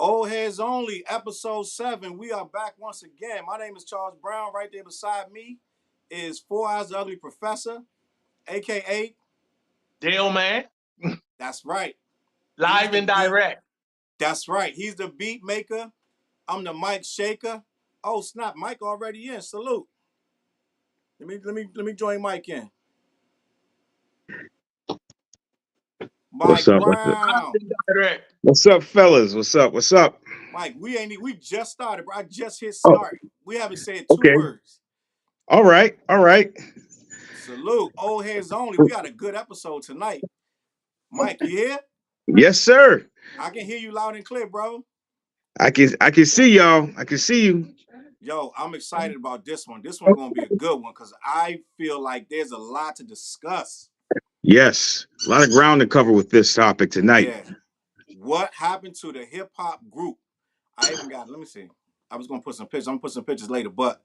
Old Heads Only, episode 7. We are back once again. My name is Charles Brown. Right there beside me is Four Eyes the Ugly Professor, aka Dale man, that's right. live and direct. That's right. He's the beat maker. I'm the mic shaker. Oh snap, Mike already in. Salute. Let me join Mike in. What's Mike up? Live Brown. and direct. What's up, fellas? What's up? What's up? Mike, we just started, bro. I just hit Oh, start. We haven't said two okay. words. All right. All right. Salute. Old Heads Only. We got a good episode tonight. Mike, you here? Yes, sir. I can hear you loud and clear, bro. I can see y'all. I can see you. Yo, I'm excited about this one. This one's gonna be a good one because I feel like there's a lot to discuss. Yes. A lot of ground to cover with this topic tonight. Yeah. What happened to the hip hop group? I even got, let me see. I was gonna put some pictures. I'm gonna put some pictures later, but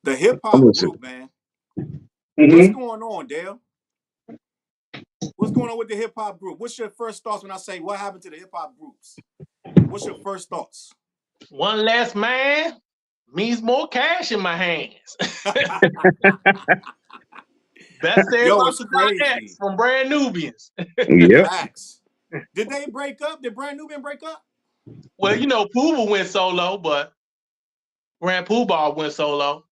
the hip I'm hop listening. group, man. What's Mm-hmm. going on, Dale? What's going on with the hip hop group? What's your first thoughts when I say what happened to the hip hop groups? What's your first thoughts? One less man means more cash in my hands. Best said Yo, by it's the X crazy. from Brand Nubians. Yep. Facts. Did they break up? Did Brand Nubian break up? Well, you know, Pooba went solo, but Grand Poobah went solo.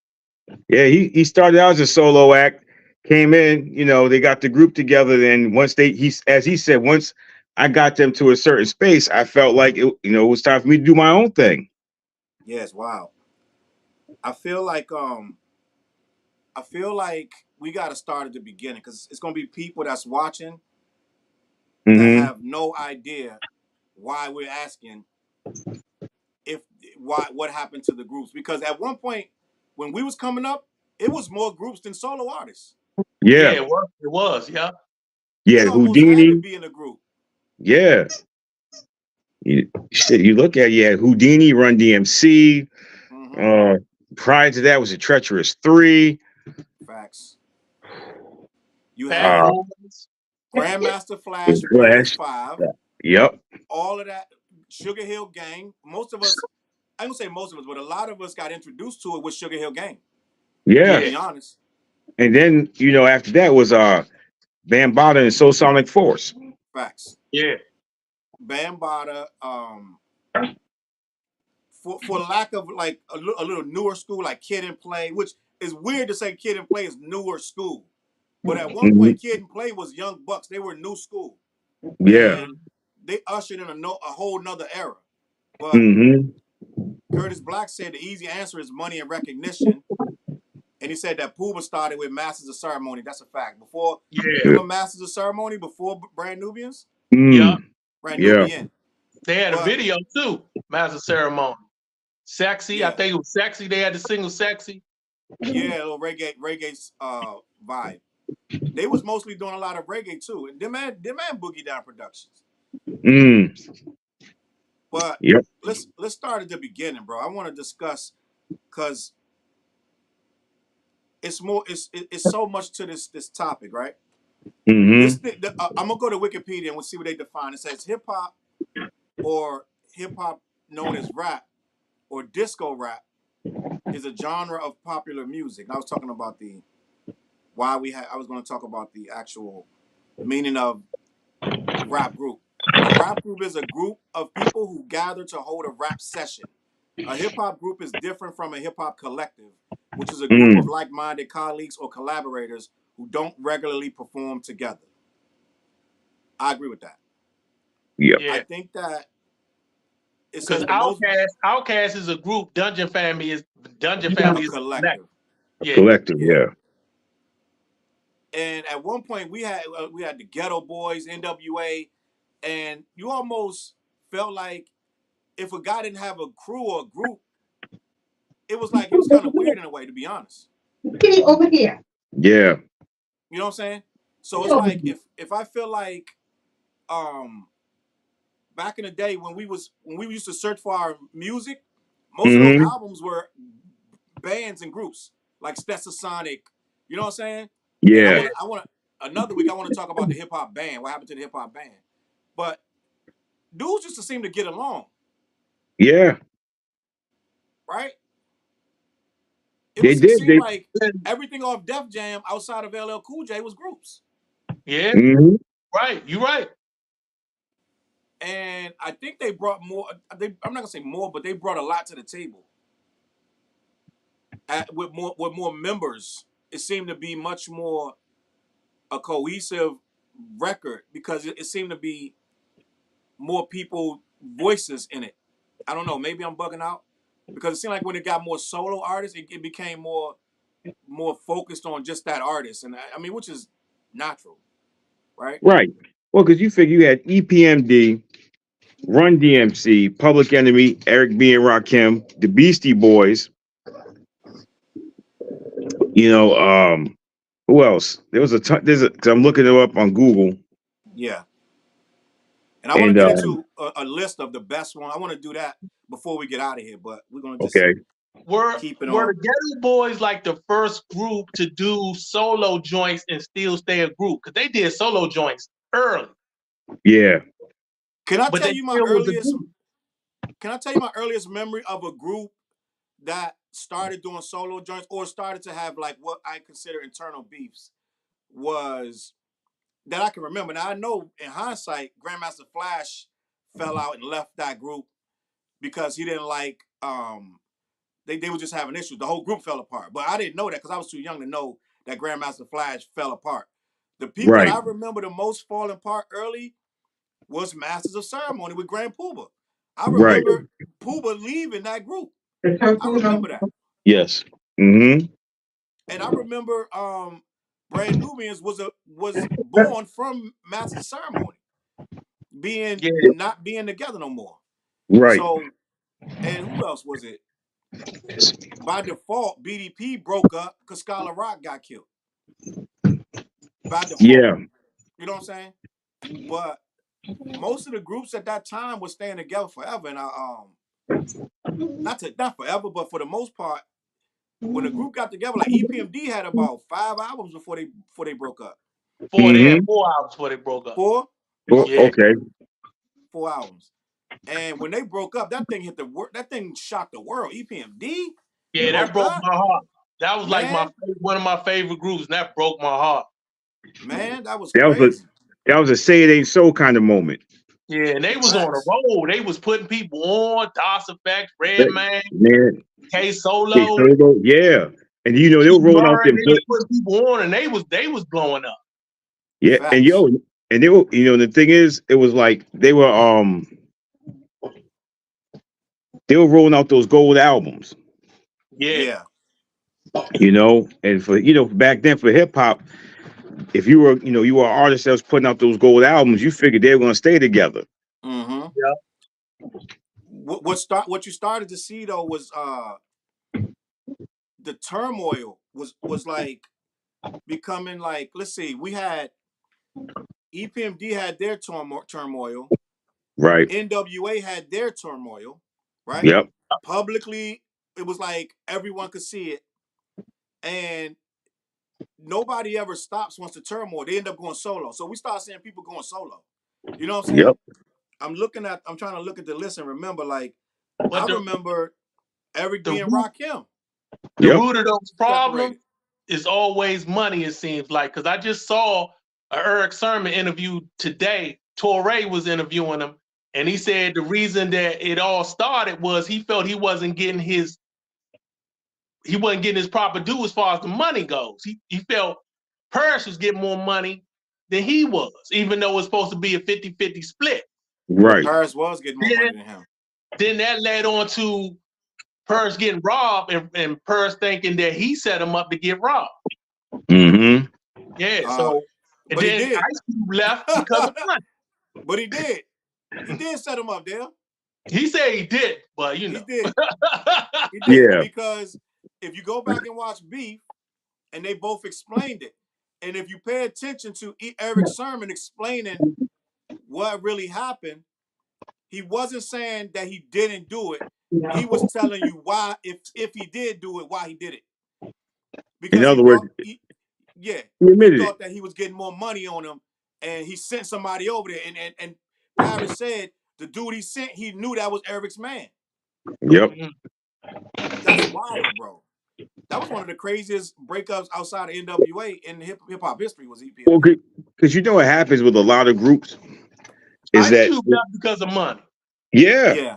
Yeah. He started out as a solo act. Came in. They got the group together. Then once as he said, once I got them to a certain space, I felt like it was time for me to do my own thing. Yes, wow. I feel like we got to start at the beginning because it's going to be people that's watching that Mm-hmm. have no idea why we're asking if why what happened to the groups, because at one point when we was coming up it was more groups than solo artists. Yeah, Yeah. it was. It was. Yeah. They Yeah. almost had to Houdini. be in a group. Yeah. You look at Houdini, Run DMC. Mm-hmm. Uh, Prior to that was a Treacherous Three. Facts. You Fat had Uh, Boys. Grandmaster Flash, Furious Flash. 5, Yep. all of that, Sugar Hill Gang. Most of us, I don't say most of us, but a lot of us got introduced to it with Sugar Hill Gang, to Yeah. Yeah. be honest. And then after that was Bambaataa and Soul Sonic Force. Facts. Yeah. Bambaataa, for lack of like a little newer school like Kid and Play, which is weird to say Kid and Play is newer school. But at one Hmm. point, Kid and Play was Young Bucks. They were new school. Yeah. And they ushered in a whole nother era. But Hmm. Curtis Black said the easy answer is money and recognition. And he said that Pooba started with Masters of Ceremony. That's a fact. Before, Yeah. remember Masters of Ceremony before Brand Nubians? Yeah. Brand Yeah. Nubian. They had a But video too. Master Ceremony. Sexy. I yeah, think it was Sexy. They had the single Sexy. yeah, a little reggae vibe. They was mostly doing a lot of reggae too. And them man Boogie Down Productions. Mm. But Yep. let's start at the beginning, bro. I want to discuss because it's so much to this topic, right? Hmm. I'm gonna go to Wikipedia and we'll see what they define. It says hip hop or hip hop known as rap or disco rap is a genre of popular music. And I was talking about I was going to talk about the actual meaning of rap group. A rap group is a group of people who gather to hold a rap session. A hip hop group is different from a hip hop collective, which is a group of Mm. like-minded colleagues or collaborators who don't regularly perform together. I agree with that. Yep. I Yeah. think that it Because says the most Outcast is a group. Dungeon a Family is a collective. collective. Yeah. Collective. Yeah. Yeah. And at one point we had the Ghetto Boys, NWA, and you almost felt like if a guy didn't have a crew or a group, it was kind of weird in a way, to be honest. Kitty over here. Yeah. You know what I'm saying? So it's like if I feel like um back in the day when we used to search for our music, most of those Hmm. albums were bands and groups like Stetsasonic. You know what I'm saying? And Yeah. I want another week I want to talk about the hip hop band. What happened to the hip hop band? But dudes used to seem to get along. Yeah, right? they It did. seemed They like everything off Def Jam outside of LL Cool J was groups. Yeah, mhm. right. You're right. And I think they brought more. I'm not gonna say more, but they brought a lot to the table. With more members, it seemed to be much more a cohesive record because it seemed to be more people voices in it. I don't know. Maybe I'm bugging out because it seemed like when it got more solo artists, it became more focused on just that artist, and I mean, which is natural, right? Right. Well, because you figure you had EPMD, Run DMC, Public Enemy, Eric B. and Rakim, the Beastie Boys. You know, who else? There was a ton. Cause I'm looking them up on Google, Yeah. And I want to and get into a list of the best one. I want to do that before we get out of here, but we're gonna just okay, keep it Were on. the Ghetto Boys like the first group to do solo joints and still stay a group? Because they did solo joints early, yeah, Can I but tell they you my still was a earliest? group. Can I tell you my earliest memory of a group that started doing solo joints or started to have like what I consider internal beefs was that I can remember. Now I know in hindsight, Grandmaster Flash fell out and left that group because he didn't like they were just having issues. The whole group fell apart. But I didn't know that because I was too young to know that Grandmaster Flash fell apart. The people that right, I remember the most falling apart early was Masters of Ceremony with Grand Pooba. I right, remember Pooba leaving that group. I remember that. yes, mm-hmm, And I remember Brand Nubians was born from Masters of Ceremony, being Yeah, not being together no more. right, So, and who else was it? By default, BDP broke up because Scholar Rock got killed. By default. yeah, You know what I'm saying? But most of the groups at that time were staying together forever. And not forever, but for the most part, when the group got together, like EPMD had about 5 albums before they broke up. they had mm-hmm. 4 albums before they broke up. Four? Oh, Okay, Yeah, okay, 4 albums. And when they broke up, that thing hit the world. That thing shocked the world. EPMD yeah, that broke broke up, my heart. That was like man. one of my favorite groups, and that broke my heart. Man, that was that was a crazy. say it ain't so kind of moment. Yeah, and they was on the Facts. road. They was putting people on DOS Effects, That- Redman, Man, K they Solo, solo, yeah, and you know they E were rolling out Murray. them. They was putting people on, and they was blowing up. Yeah, and Facts. yo, and they were, you know, the thing is, it was like they were rolling out those gold albums, Yeah, Yeah. you know, and for back then for hip hop, if you were you were an artist that was putting out those gold albums, you figured they were gonna stay together. Mm-hmm. yeah, What you started to see though was the turmoil was like becoming like, let's see, we had EPMD had their turmoil, Right. NWA had their turmoil, right? Yep. Publicly, it was like everyone could see it, and nobody ever stops once the turmoil. They end up going solo. So we start seeing people going solo. You know what I'm saying? Yep. I'm trying to look at the list and remember, like, I but remember Eric the B and Rakim the Yep. root of those problems separated. is always money. It seems like because I just saw a Eric Sermon interview today. Torre was interviewing him, and he said the reason that it all started was he felt he wasn't getting his proper due as far as the money goes. He felt Parrish was getting more money than he was, even though it was supposed to be a 50-50 split. Right. Paris was getting more Then, money than him. then that led on to Purse getting robbed and Purse thinking that he set him up to get robbed. Mm-hmm. Yeah, Uh, so and but he then did. Ice Cube left because of money. But he did. He did set him up, Dale. He said he did, but He did. He did. Yeah. Because if you go back and watch Beef, and they both explained it, and if you pay attention to Eric's sermon explaining what really happened, he wasn't saying that he didn't do it. He was telling you why, if he did do it, why he did it. In Because he other words, thought, yeah, he he admitted it. thought that he was getting more money on him, and he sent somebody over there. And Paris said the dude he sent, he knew that was Eric's man. Yep. That's wild, bro. That was one of the craziest breakups outside of NWA in hip hop history. Was Well, EPMD. because you know what happens with a lot of groups is Ice that Cube left because of money. yeah, Yeah,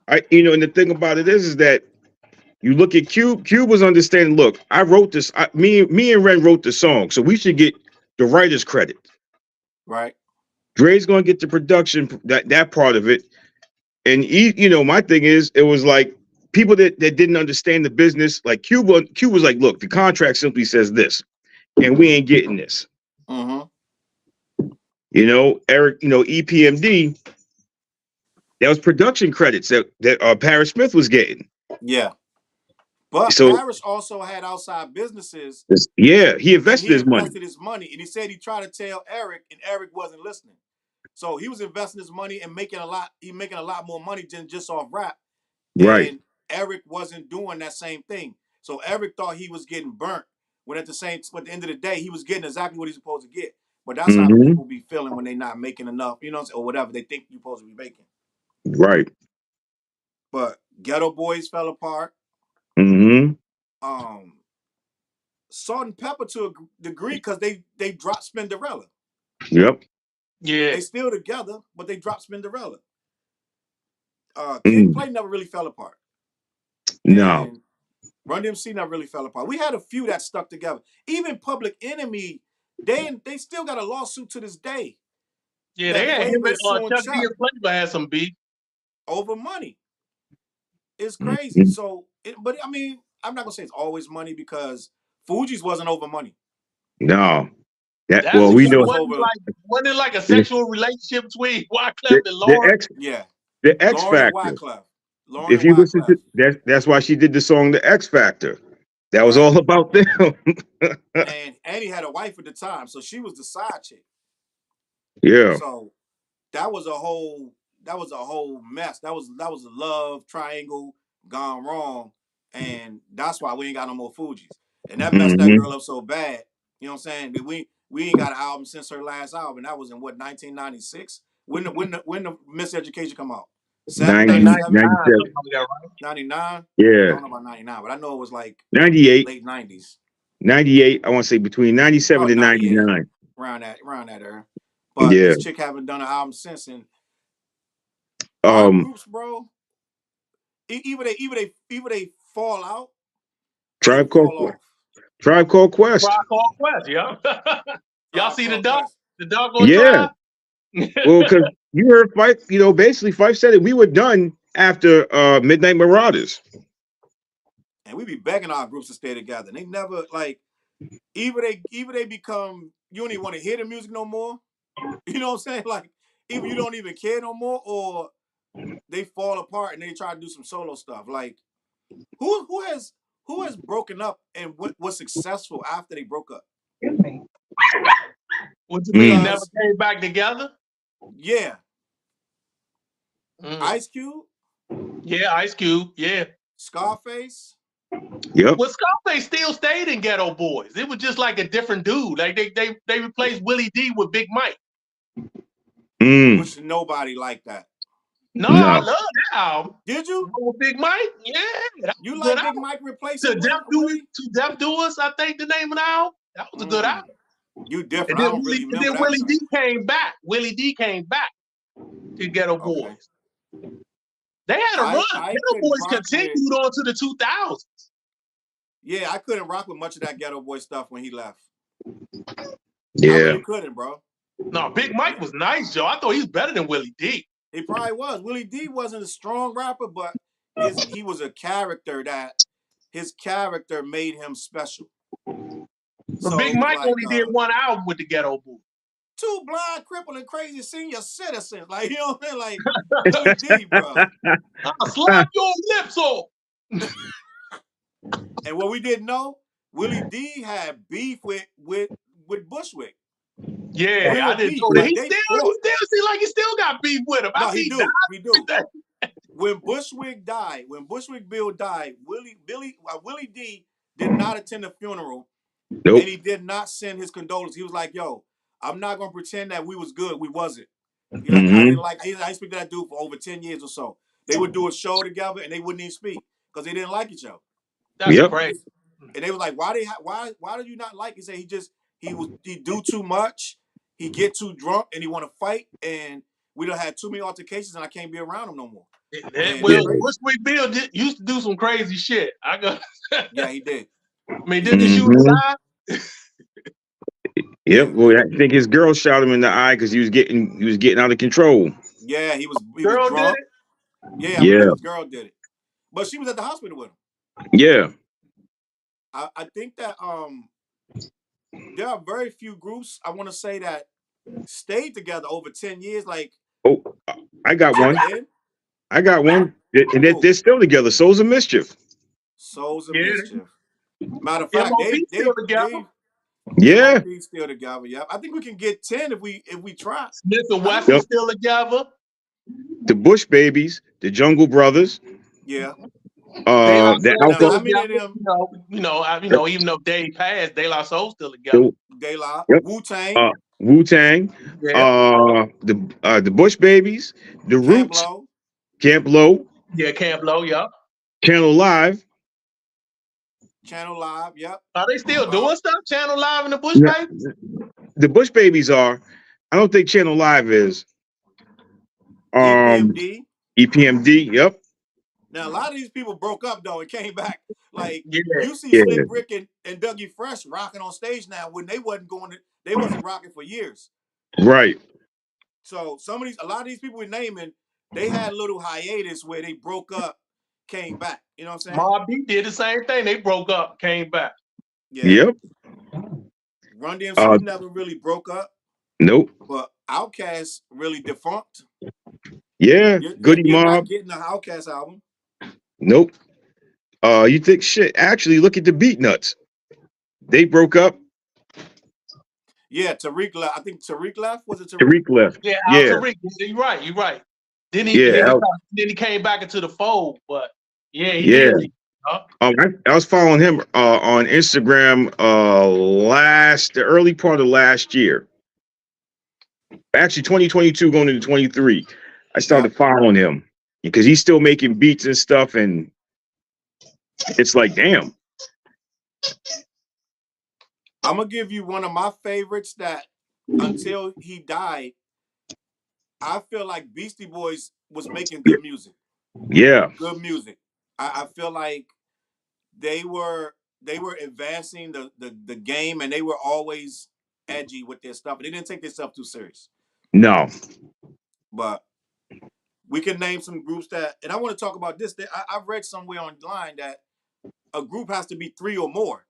and the thing about it is that you look at Cube. Cube was understanding. Look, I wrote this. Me and Ren wrote the song, so we should get the writer's credit. right. Dre's gonna get the production that part of it, and my thing is, it was like people that didn't understand the business. Like Cube was like, look, the contract simply says this, and we ain't getting this. Mm-hmm. Eric, EPMD. That was production credits that Paris Smith was getting. Yeah, but So Parrish also had outside businesses, yeah, he and invested he his money. invested his money. And he said he tried to tell Eric, and Eric wasn't listening. So he was investing his money and making a lot. He making a lot more money than just off rap. Right. And Eric wasn't doing that same thing. So Eric thought he was getting burnt. When at the end of the day, he was getting exactly what he's supposed to get. But that's how Mm-hmm. people be feeling when they're not making enough, or whatever they think you're supposed to be making. Right. But Ghetto Boys fell apart. Mm-hmm. Salt and Pepper to a degree because they dropped Spinderella. Yep. Yeah. They still together, but they dropped Spinderella. Kid Play never really fell apart. No. And Run DMC never really fell apart. We had a few that stuck together. Even Public Enemy, they still got a lawsuit to this day. Yeah, that they had him Flavor and is suing Chuck D Chuck and Flavor had some beef. over money. It's crazy. Mm-hmm. So, but I mean, I'm not gonna say it's always money because Fuji's wasn't over money. No. That's we know wasn't it like a sexual relationship between Wyclef and the Lauren? the X Lauren and Factor. Wyclef. Lauren If and you listen Wyclef. to that's why she did the song "The X Factor." That was all about them. And he had a wife at the time, so she was the side chick. Yeah. So that was a whole mess. That was a love triangle gone wrong, and that's why we ain't got no more Fugees. And that messed that girl up so bad. You know what I'm saying? That we ain't got an album since her last album. That was in what 1996. When the Miseducation come out? 97. 99. Yeah. I don't know about 99, but I know it was like 98. late 90s. 98. I want to say between 97 and 99. Around that era. But this chick haven't done an album since, and our groups, bro. Even they fall out. Tribe Called Quest. Tribe Called Quest, yeah. Y'all see the dog? The dog on Tribe? Well, because you heard Fife, basically Fife said it. We were done after Midnight Marauders. And we be begging our groups to stay together. And they never either they become, you don't even want to hear the music no more. You know what I'm saying? Like either you don't even care no more, or they fall apart and they try to do some solo stuff. Like who has broken up and was successful after they broke up? What you mean? Never came back together? Yeah. Ice Cube? Yeah, Ice Cube. Yeah. Scarface? Yep. Well, Scarface still stayed in Ghetto Boys. It was just like a different dude. Like they replaced Willie D with Big Mike. Which nobody liked that. No, I love that album. Did you? With Big Mike? Yeah. You like Big Mike replacing To Deaf Doers, I think the name of the album. That was a good album. You different. I don't really remember that. Willie D came back. Willie D came back to Ghetto Boys. They had a run. Ghetto Boys continued on to the 2000s. Yeah, I couldn't rock with much of that Ghetto Boy stuff when he left. Yeah. I really couldn't, bro. No, Big Mike was nice, Joe. I thought he was better than Willie D. He probably was. Willie D wasn't a strong rapper, but he was a character that his character made him special. But so Big Mike only did one album with the Ghetto Boys. Two blind, crippled, and crazy senior citizens. Like, you know what I mean? Like, Willie D, bro. I'll slap your lips off. And what we didn't know, Willie D had beef with Bushwick. Yeah, I didn't know that. He still seems like he still got beef with him. No, he do. When Bushwick Bill died, Willie D did not attend the funeral. Nope. And he did not send his condolences. He was like, yo, I'm not gonna pretend that we was good. We wasn't. I didn't like I expected that dude for over 10 years or so. They would do a show together and they wouldn't even speak because they didn't like each other. That's crazy. And they were like, why do you not like? He said he do too much, he get too drunk, and he want to fight, and we done had too many altercations, and I can't be around him no more. Well, Bushwick Bill used to do some crazy shit. Yeah, he did. I mean, didn't he shoot his eye? Yep. Well, I think his girl shot him in the eye because he was getting out of control. Yeah, he was Girl drunk. did it? Yeah, I believe his girl did it, but she was at the hospital with him. Yeah. I think that there are very few groups I want to say that stayed together over 10 years. Like, I got one. I got one. And they're still together. Souls of Mischief. Souls of Mischief. Matter of fact, they still together. Yeah. Still together. Yeah. I think we can get 10 if we try. Smith and Wesson still together. The Bush Babies, the Jungle Brothers. Yeah. The Alpha. How many of them? You know, even though Dave passed, De La Soul still together. De La. Yep. Wu-Tang. Wu-Tang. Yeah. The Bush Babies, the Roots. Camp Low. Yeah, Camp Low, yeah. Channel Live. Yep. Are they still doing stuff? Channel Live and the Bush Babies? The Bush Babies are. I don't think Channel Live is. EPMD, yep. Now a lot of these people broke up though and came back. Like you see Slick Rick and Dougie Fresh rocking on stage now when they wasn't rocking for years. Right. So a lot of these people we're naming, they had a little hiatus where they broke up, came back. You know what I'm saying? Mobb Deep did the same thing. They broke up, came back. Yeah. Yep. Run DMC never really broke up. Nope. But Outkast really defunct. Yeah. Goody Mob. Mob. Getting the Outkast album. Nope. You think shit? Actually, look at the Beat Nuts. They broke up. Yeah, Tariq left. I think Tariq left. Was it Tariq? Tariq left. Yeah, Tariq. You're right. Then he came back into the fold, but he did. I was following him on Instagram the early part of last year. Actually, 2022 going into 23. I started following him because he's still making beats and stuff, and it's like, damn. I'm gonna give you one of my favorites that until he died, I feel like Beastie Boys was making good music. Yeah. Good music. I feel like they were advancing the game, and they were always edgy with their stuff. And they didn't take themselves too serious. No. But we can name some groups that, and I want to talk about this. I've read somewhere online that a group has to be 3 or more.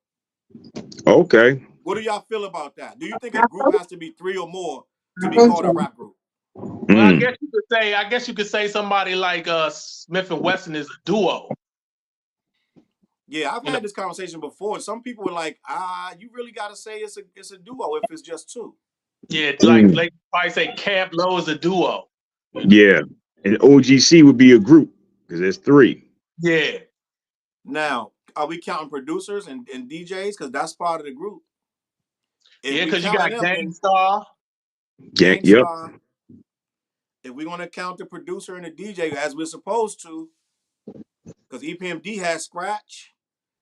Okay. What do y'all feel about that? Do you think a group has to be 3 or more to be called a rap group? Well, I guess you could say somebody like Smith and Wesson is a duo. Yeah, I've had this conversation before. Some people were like, you really got to say it's a duo if it's just 2. Yeah, like probably say Camp Low is a duo. Yeah, and OGC would be a group because there's 3. Yeah. Now, are we counting producers and DJs? Because that's part of the group. Because you got Gangstar. Gangstar. If we're going to count the producer and the DJ as we're supposed to, because EPMD has Scratch.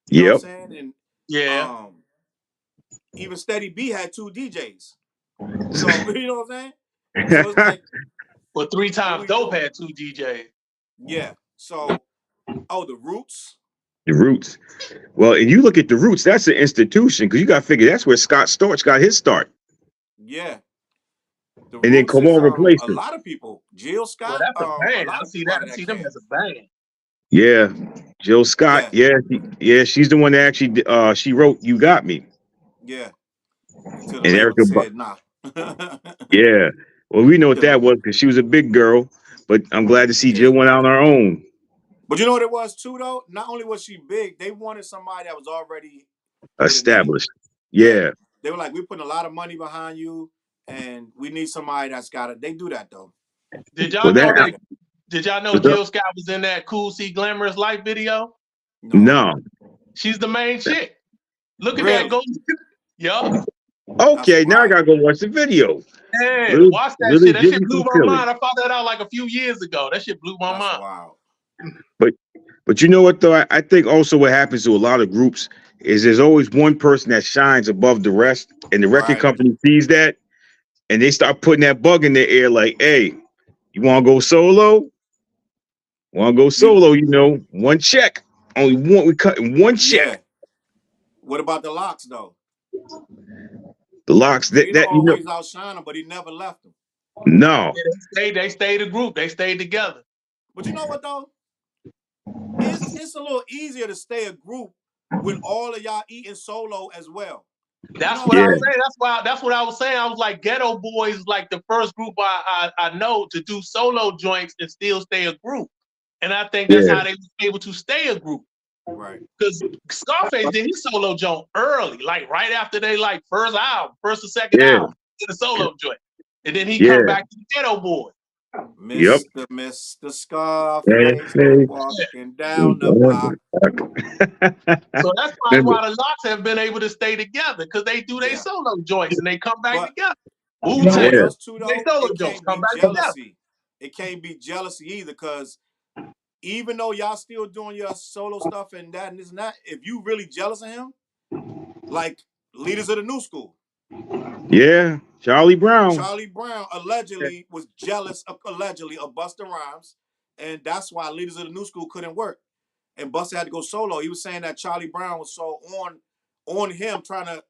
You know what I'm saying? And even Steady B had 2 DJs. So, you know what I'm saying? So it's like, well, 3 times Dope had 2 DJs. Yeah. So, the Roots. The Roots. Well, and you look at the Roots, that's an institution because you got to figure that's where Scott Storch got his start. Yeah. And then come on, replace a lot of people. Jill Scott. Well, that's a band. I see them as a band. Yeah. Jill Scott. Yeah. She's the one that actually she wrote "You Got Me." Yeah. And Erica said, nah. Yeah. Well, we know what that was because she was a big girl, but I'm glad to see Jill went out on her own. But you know what it was too, though? Not only was she big, they wanted somebody that was already established. Yeah. They were like, we're putting a lot of money behind you, and we need somebody that's got it. They do that, though. Did y'all know Jill Scott was in that Cool C Glamorous Life video? No. She's the main chick. Look at that. Go. Yup. Okay, now I gotta go watch the video. Yeah, watch that shit. That shit blew my mind. I found that out like a few years ago. That shit blew my mind. Wow. But you know what though? I think also what happens to a lot of groups is there's always one person that shines above the rest, and the record Right. company sees that, and they start putting that bug in their ear, like, "Hey, you want to go solo? Want to go You, solo? You know, one check, only one. We cutting one yeah. check." What about the Locks though? The Locks that Rita that you know, always outshine him, but he never left him. no, Yeah, they stayed a group. They stayed together. But you know what though? It's a little easier to stay a group when all of y'all eating solo as well. You know That's what I'm what I yeah, saying? say. That's what I was saying. I was like, Ghetto Boys is like the first group I know to do solo joints and still stay a group. And I think that's yeah, how they was able to stay a group. Right. Because Scarface did his solo joint early, like right after they like first album, first or second yeah, album, did a solo joint. And then he come yeah. back to the Ghetto Boys. Yep. Mr. Hey, Scarface go hey. walking down the block. So that's probably Remember, why the Locks have been able to stay together, because they do their Yeah. solo joints and they come back But together. you know what Wu-Tang, yeah, else too they though? solo It joints can't come be back together. jealousy. It can't be jealousy either, because even though y'all still doing your solo stuff and that and this and that, if you really jealous of him, like Leaders of the New School, yeah. Charlie Brown. Charlie Brown allegedly was jealous of Busta Rhymes, and that's why Leaders of the New School couldn't work. And Busta had to go solo. He was saying that Charlie Brown was so on him, trying to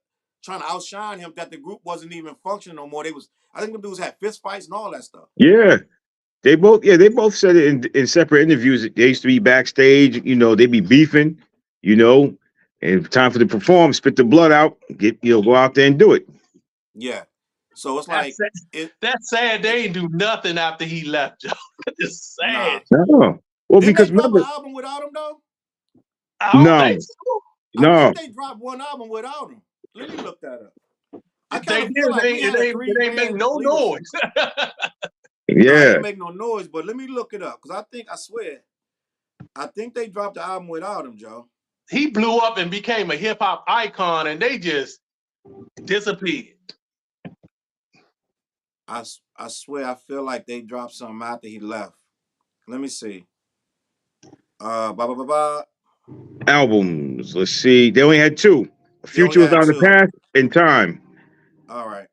outshine him, that the group wasn't even functioning no more. I think the dudes had fist fights and all that stuff. Yeah, they both said it in separate interviews. They used to be backstage, you know, they be beefing, you know, and time for the perform, spit the blood out, go out there and do it. Yeah. So it's That's like sad. That's sad. They ain't do nothing after he left, Joe. It's sad. nah. No. Well, Didn't they because drop an remember, album without him though? I don't no, think so. I think no, they dropped one album without him. Let me look that up. I If they kind did, of feel like we it had ain't, it ain't make 3 man no leadership. noise. No, it yeah, ain't make no noise, but let me look it up, because I think they dropped the album without him, Joe. He blew up and became a hip hop icon, and they just disappeared. I swear I feel like they dropped something after he left. Let me see. Ba ba ba ba. albums. Let's see. They only had two. They only Future was had out of the 2. past and time. All right.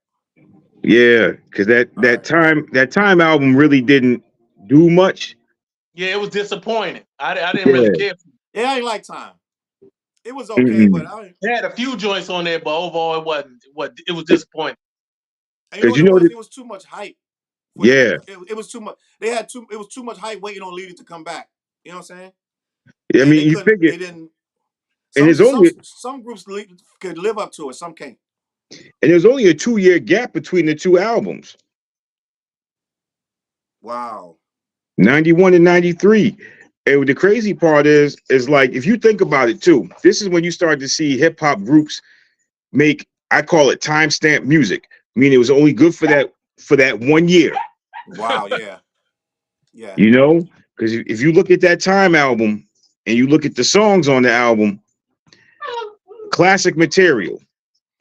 Yeah, because that All right. that time album really didn't do much. Yeah, it was disappointing. I didn't really Yeah. care. Yeah, I ain't like Time. It was okay, but Mm-mm. They had a few joints on there, but overall it wasn't. It was disappointing. and you know Because what it was? that, It was too much hype for them to. yeah. It was too much. It was too much hype waiting on Leader to come back. You know what I'm saying? I And mean, they you couldn't. figure, They didn't. and Some groups could live up to it. Some can't. there's only a 2 year gap between the two albums, Wow. 91 and 93. And the crazy part is like if you think about it too, this is when you start to see hip hop groups make, I call it timestamp music. I mean, it was only good for that 1 year, Wow. Yeah. Yeah. you know? Because if you look at that time album and you look at the songs on the album, classic material.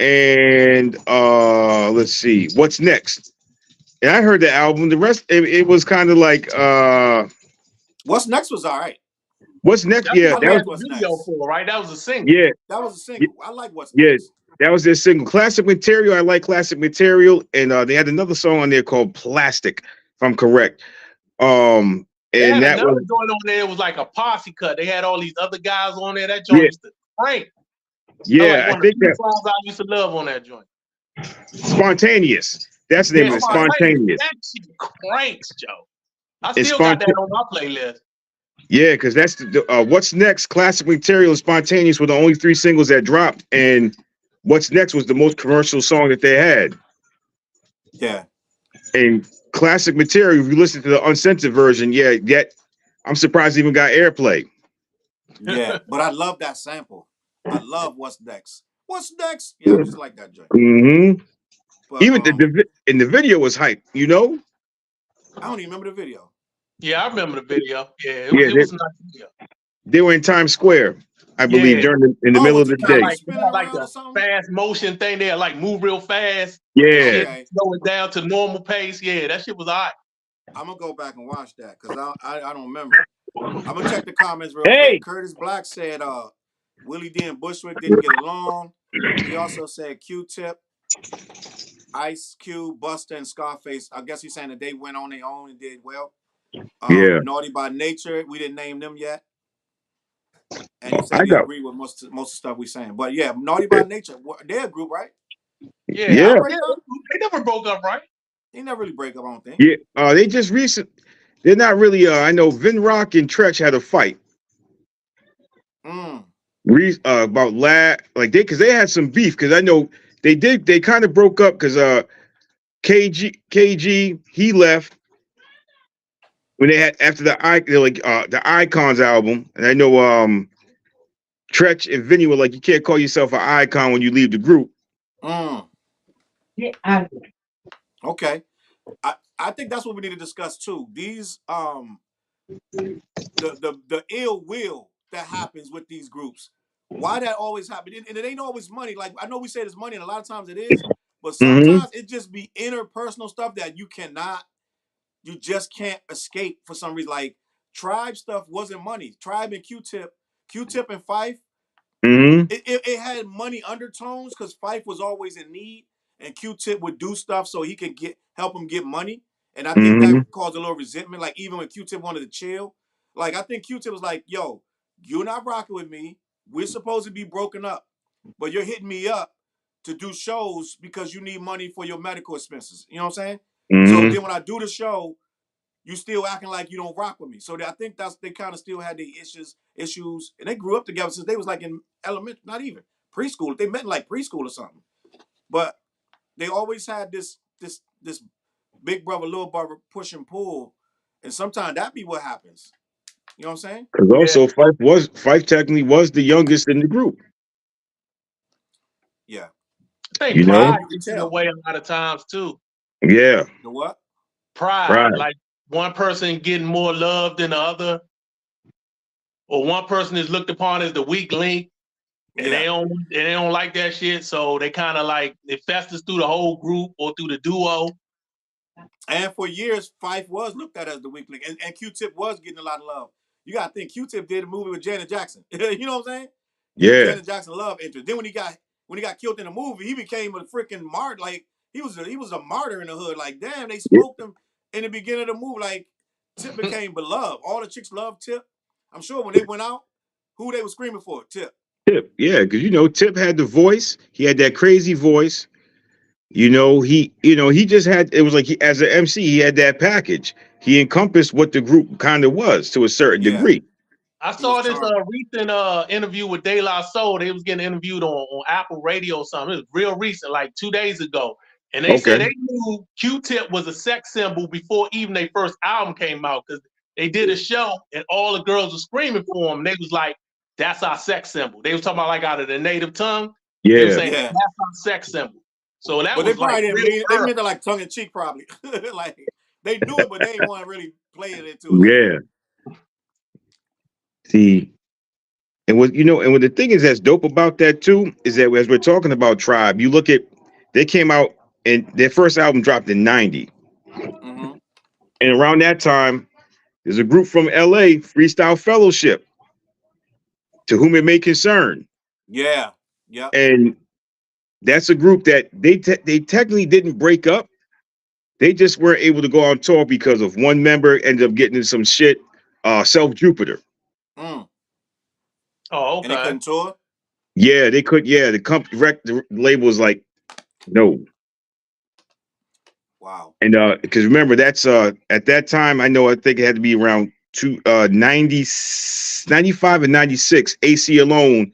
And let's see, what's next? And I heard the album. The rest, it was kind of like What's next was all right. what's next? That's Yeah, I what they that was had like the What's video Next. for, right? That was a single. yeah, That was a single. I like What's yeah. Next. That was their single, classic material. I like classic material, and they had another song on there called Plastic, if I'm correct. They And had that another was joint on there. It was like a posse cut. They had all these other guys on there. That joint yeah, used to crank. That like yeah. I one of think the few that songs I used to love on that joint. Spontaneous. That's the name Yeah, of it, Okay. Spontaneous. That shit cranks, Joe. I It's still got that spontaneous. on my playlist. Yeah, because that's what's next. Classic material and Spontaneous were the only three singles that dropped, and what's next was the most commercial song that they had. Yeah. And classic material, if you listen to the uncensored version, yeah, yet I'm surprised it even got airplay. Yeah. But I love that sample. I love What's Next. What's Next? Yeah, I just like that joint. Hmm. But Even in the video was hype, you know? I don't even remember the video. Yeah, I remember the video. Yeah, Yeah, it was a nice video. they were in Times Square, I believe, Yeah, in the Oh, middle with of the the they had day. camera like spinning a around or something? fast motion thing there, like move real fast and Yeah, shit, Okay. slow it down to normal pace. Yeah, that shit was all right. I'm gonna go back and watch that, because I don't remember. I'm gonna check the comments real quick. Hey, Curtis Black said Willie D and Bushwick didn't get along. He also said Q-Tip, Ice Cube, Buster, and Scarface. I guess he's saying that they went on their own and did well. yeah, Naughty by Nature, we didn't name them yet. And he said I he got agreed with most of the stuff we're saying. But yeah, Naughty by Nature, they're a group, right? Yeah, Did they yeah, break up? they never broke up, right? They never really break up, I don't think. yeah. They just recent. They're not really. I know Vin Rock and Tretch had a fight. Mm. About like because they had some beef because I know they kind of broke up because KG he left when they had after the Icons album, and I know Tretch and Vinny were like, you can't call yourself an icon when you leave the group. Mm. Okay. I think that's what we need to discuss too. These the ill will that happens with these groups. Why that always happen? And it ain't always money. Like I know we say it's money, and a lot of times it is, but Mm-hmm. sometimes it just be interpersonal stuff that you just can't escape for some reason. Like Tribe stuff wasn't money. Tribe and Q-Tip and Fife, Mm-hmm. it had money undertones because Fife was always in need, and Q-Tip would do stuff so he could help him get money. And I think that Mm-hmm. caused a little resentment. Like even when Q-Tip wanted to chill, like I think Q-Tip was like, "Yo, you're not rocking with me. We're supposed to be broken up, but you're hitting me up to do shows because you need money for your medical expenses." You know what I'm saying? So Mm-hmm. then when I do the show, you still acting like you don't rock with me. So I think they kind of still had the issues, and they grew up together since they was like in elementary, not even preschool. They met in like preschool or something. But they always had this big brother, little brother push and pull, and sometimes that be what happens. You know what I'm saying? Because Yeah, also Fife technically was the youngest in the group. Yeah. I think You And know? pride you could gets in the tell way a lot of times too. Yeah. the what? Pride, Right. like one person getting more love than the other, or one person is looked upon as the weak link, and Yeah. they don't like that shit. So they kind of like it festers through the whole group or through the duo. And for years, Fife was looked at as the weak link, and Q-Tip was getting a lot of love. You got to think Q-Tip did a movie with Janet Jackson. You know what I'm saying? He was Yeah. Janet Jackson love interest. Then when he got killed in the movie, he became a freaking martyr. Like he was a martyr in the hood. Like damn, they Yeah. smoked him in the beginning of the movie. Like Tip became beloved. All the chicks loved Tip. I'm sure when they went out, who they were screaming for? Tip. Tip. Yeah. Because Tip had the voice. He had that crazy voice. He just had it was like as an MC, he had that package. He encompassed what the group kind of was to a certain Yeah, degree. I he was saw this charming. recent interview with De La Soul. They was getting interviewed on Apple Radio or something. It was real recent, like 2 days ago. And they said Okay. they knew Q-Tip was a sex symbol before even their first album came out because they did a show and all the girls were screaming for him. And they was like, "That's our sex symbol." They was talking about like out of their native tongue. They were Yeah. saying Yeah, that's our sex symbol. So that but they was like probably didn't real mean it. They early. meant it like tongue in cheek, probably. Like they knew it, but they didn't want to really play it into it like that. Yeah. See, and what the thing is that's dope about that too is that as we're talking about Tribe, you look at they came out and their first album dropped in '90, Mm-hmm. and around that time, there's a group from LA, Freestyle Fellowship, to whom it may concern, Yeah. Yep. and that's a group that they technically didn't break up. They just weren't able to go on tour because of one member ended up getting in some shit. Self Jupiter. Mm. Oh, And they okay. couldn't tour. Yeah, they could. Yeah, the label was like, no. Wow. And because remember, that's at that time, I think it had to be around 95 and 96. AC alone,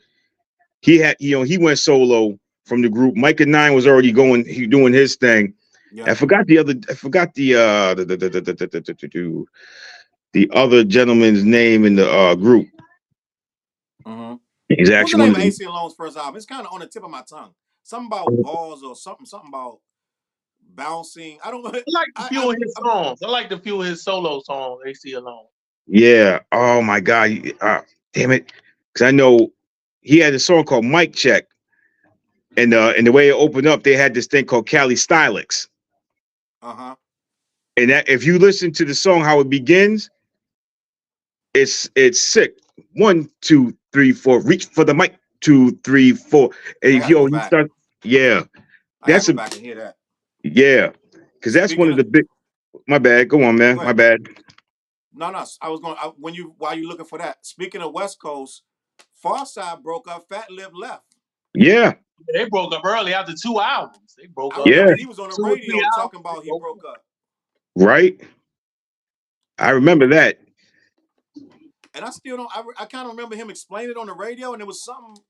he had, he went solo from the group. Micah Nine was already doing his thing. I Yep. forgot the other gentleman's name in the group. Mm-hmm. He's What was the actually name one of of AC Alone's first album? It's kind of on the tip of my tongue. Something about balls or something about bouncing. I don't know. I like a few of his I'm songs. I like a few of his solo songs, AC alone. yeah. Oh my God. Damn it. Because I know he had a song called Mic Check. And the way it opened up, they had this thing called Cali Stylix. uh-huh. And that if you listen to the song how it begins, it's sick. 1, 2, 3, 4. Reach for the mic. 2, 3, 4. I And gotta yo, go he back. start. Yeah, I gotta that's go a back and hear that. yeah. Because that's one Speaking of of, the big. My bad. Go on, go man. My ahead. bad. No. I was going while you looking for that. Speaking of West Coast, Far Side broke up. Fat Lip left. Yeah, They broke up early after 2 albums. They broke I up yeah. remember like he was on the 2 or 3 radio albums. talking They about he broke broke up. up. Right. I remember that. And I still don't. I kind of remember him explaining it on the radio, and it was something.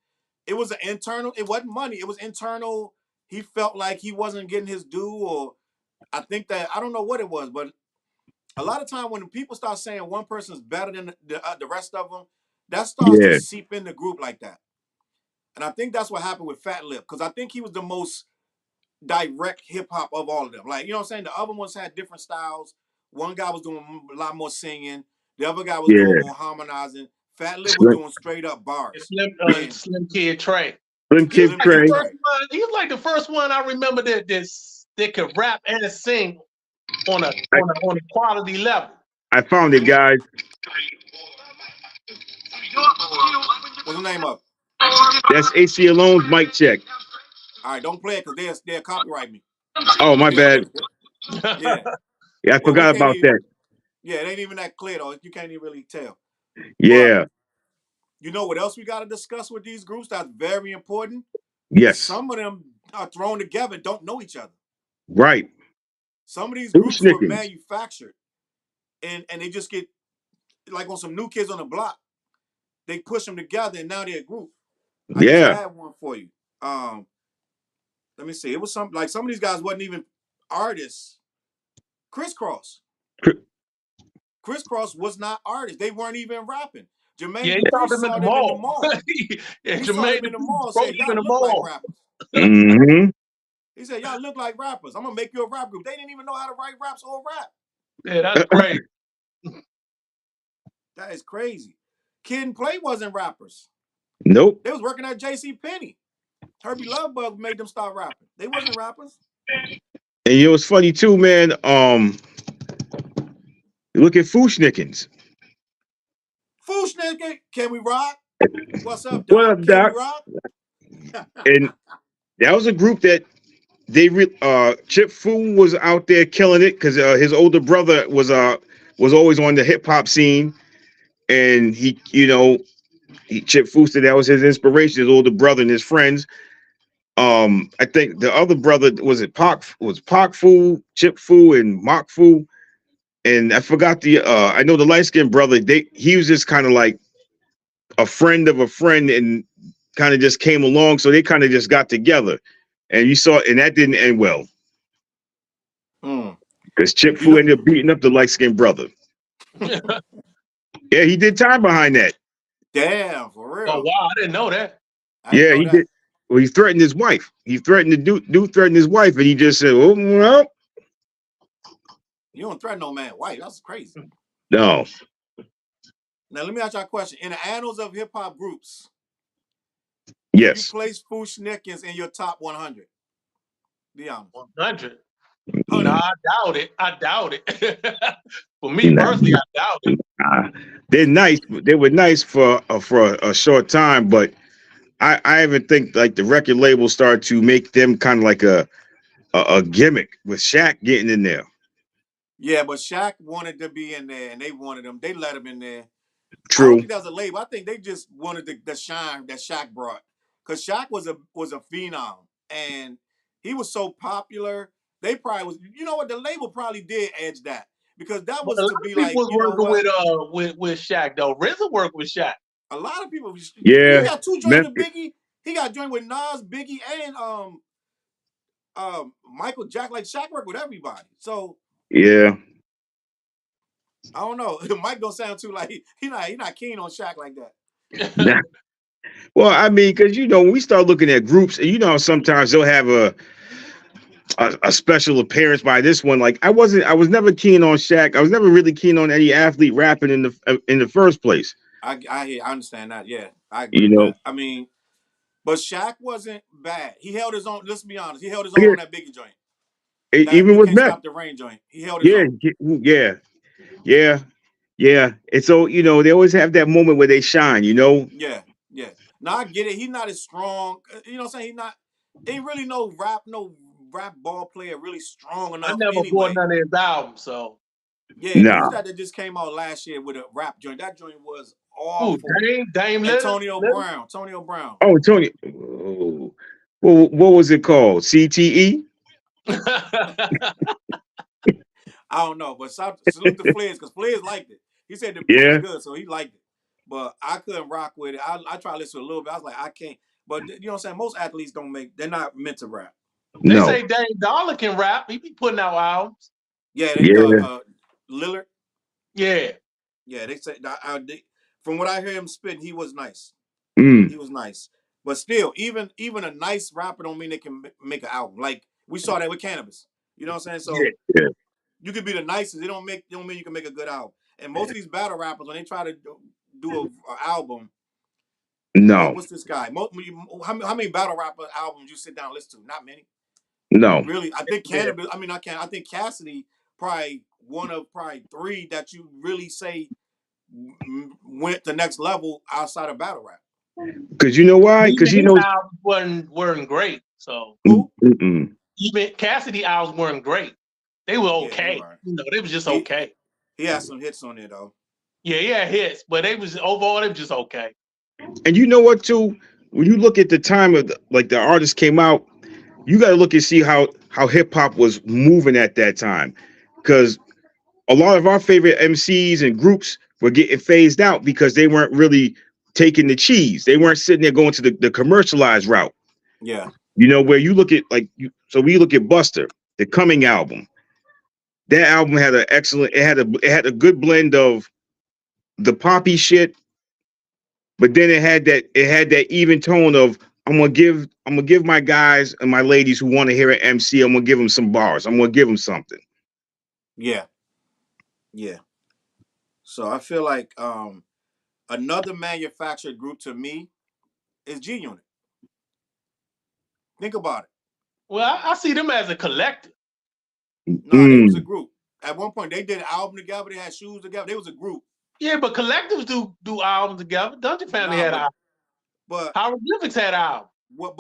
It was an internal. It wasn't money. It was internal. He felt like he wasn't getting his due, or I think that I don't know what it was, but a lot of time when people start saying one person's better than the rest of them, that starts to Yeah, seep in the group like that. And I think that's what happened with Fat Lip because I think he was the most direct hip hop of all of them. Like you know what I'm saying? The other ones had different styles. One guy was doing a lot more singing. The other guy was doing yeah. more harmonizing. Fat Lip was Slim, doing straight up bars. And Slim Kid Trey. Slim He was Kid Slim like the Kid Trey. first Trey. one. He was like the first one I remember that could rap and sing on a I, quality level. I found it, Mm-hmm. guys. What's the name of? That's AC Alone's mic check. All right, don't play it because they'll copyright me. Oh, my bad. Yeah. Yeah, I Well, we forgot can't about even. that. Yeah, it ain't even that clear though. You can't even really tell. But Yeah. you know what else we got to discuss with these groups? That's very important. Yes. Some of them are thrown together, don't know each other. Right. Some of these Who groups were Snickers? manufactured, and they just get like on some New Kids on the Block. They push them together, and now they're a group. I just Yeah. had one for you. Let me see. It was some like some of these guys wasn't even artists. Crisscross. Crisscross was not artists. They weren't even rapping. Jermaine Yeah, he Dupri found him in saw the them in the mall. mall. Yeah, He saw Jermaine them in the mall and broke said, him in y'all the look like mall. rappers. Mm-hmm. He said, y'all look like rappers. I'm going to make you a rap group. They didn't even know how to write raps or rap. Yeah, that's crazy. That is crazy. Kid and Play wasn't rappers. Nope. They was working at J.C. Penney. Herbie Lovebug made them start rapping. They wasn't rappers. And you know what's funny too, man? Look at Fushnikins. Fushnik, can we rock? What's up, What Doc? up, Can we Doc? rock? And that was a group that Chip Fu was out there killing it because his older brother was always on the hip hop scene, and Chip Fu said that was his inspiration, his older brother and his friends. I think the other brother was Pac Fu, Chip Fu, and Mok Fu, and I forgot I know the light skinned brother. He was just kind of like a friend of a friend, and kind of just came along, so they kind of just got together, and you saw, and that didn't end well. Because Chip You Fu know, ended up beating up the light skinned brother. Yeah, he did time behind that. damn, for Oh real. wow, I didn't know that. I didn't Yeah, know he that. did. Well, he threatened his wife. He threatened the dude threatened his wife, and he just said, "Oh well, You don't threaten no man. White. That's crazy. no." Now, let me ask you a question. In the annals of hip hop groups, do you Yes. place Fushnikins in your top 100? Be honest. 100. 100. No, I doubt it. I doubt it. For me Nah, personally, I doubt it. they're nice. They were nice for a short time, but I even think like the record label started to make them kind of like a gimmick with Shaq getting in there. Yeah, but Shaq wanted to be in there, and they wanted him. They let him in there. I don't True. think that was a label. I think they just wanted the shine that Shaq brought, because Shaq was a phenom, and he was so popular. They probably was. You know what? The label probably did edge that because that But was a lot to be of people like, was you know working what? with Shaq though. RZA worked with Shaq. A lot of people. He Yeah. got two joints with Memphis. Biggie. He got joined with Nas, Biggie, and Michael Jack. Like Shaq worked with everybody. So Yeah. I don't know. Mike don't sound too like he not keen on Shaq like that. Well, I mean, because when we start looking at groups, and sometimes they'll have a special appearance by this one. Like I was never keen on Shaq. I was never really keen on any athlete rapping in the first place. I understand that. Yeah, I agree You with know, that. I mean, but Shaq wasn't bad. He held his own. Let's be honest. He held his own yeah, on that Biggie joint. That even you with can't Meth. stop the rain joint. He held his Yeah, own. yeah, yeah. Yeah. And so, they always have that moment where they shine. Yeah, yeah. Now I get it. He's not as strong. You know what I'm saying? Ain't really no rap ball player really strong I enough never bought anyway. none of his albums, so. Yeah, who's Nah. that just came out last year with a rap joint? That joint was Ooh, awful. Dame Lillard. Antonio Brown. Antonio Brown. Oh, Tony. Oh. Well, what was it called? CTE? I don't know, but salute to Fliz because Fliz liked it. He said the beat was Yeah. good, so he liked it. But I couldn't rock with it. I tried to listen to a little bit. I was like, I can't. But you know what I'm saying? Most athletes they're not meant to rap. They No. say Dame Dollar can rap. He be putting out albums. Yeah, Yeah. Lillard. Yeah. Yeah, they say from what I hear him spitting, he was nice. Mm. He was nice. But still, even a nice rapper don't mean they can make an album. Like we saw that with Cannabis. You know what I'm saying? Yeah. So Yeah. you could be the nicest. It don't mean you can make a good album. And most of these battle rappers, when they try to do a album, No. what's this guy? How many battle rapper albums you sit down and listen to? Not many. No. Really, I think Yeah. Cannabis. I mean, I can't. I think Cassidy probably one of probably three that you really say went the next level outside of battle rap. Because you know why? Because Even his albums weren't great. So Who? even Cassidy albums weren't great. They were Yeah, they okay. were. They was just He okay. he has some hits on there though. Yeah, he had hits, but they was overall they was just okay. And you know what too? When you look at the time of the artist came out, you got to look and see how hip hop was moving at that time, because a lot of our favorite MCs and groups were getting phased out because they weren't really taking the cheese. They weren't sitting there going to the commercialized route. Yeah. Where you look at so we look at Buster, the Coming album. That album had an excellent. It had a good blend of the poppy shit, but then it had that even tone of I'm gonna give my guys and my ladies who want to hear an MC. I'm gonna give them some bars. I'm gonna give them something. Yeah. Yeah. So I feel like another manufactured group to me is G Unit. Think about it. Well, I see them as a collective. Nah, they was a Mm. group. At one point, they did an album together. They had shoes together. They was a group. Yeah, but collectives do albums together. Dungeon Family Nah, had an album. but Hieroglyphics had an album. what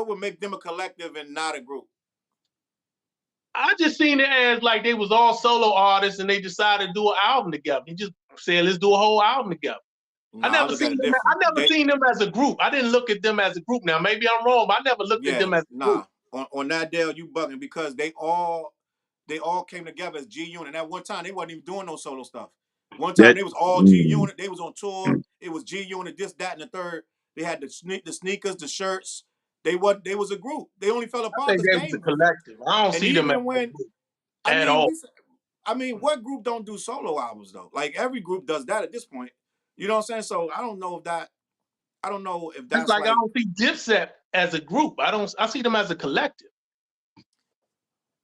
would make them a collective and not a group? I just seen it as like they was all solo artists and they decided to do an album together. They just said, let's do a whole album together. I Nah, I never look at seen it them. I different. never seen them as a group. I didn't look at them as a group. Now maybe I'm wrong, but I never looked at Yeah, them as a group. nah. On that Dale, you bugging because they all came together as G Unit. At one time, they wasn't even doing no solo stuff. One time That. they was all G Mm. Unit. They was on tour. It was G Unit, this, that, and the third. They had the sneakers, the shirts. They was a group. They only fell I apart think because they was a Game. collective. I don't And see them as even a when group I at mean all. what group don't do solo albums though? Like every group does that at this point. You know what I'm saying? So I don't know if It's that's like I like, don't see Dipset as a group. I see them as a collective.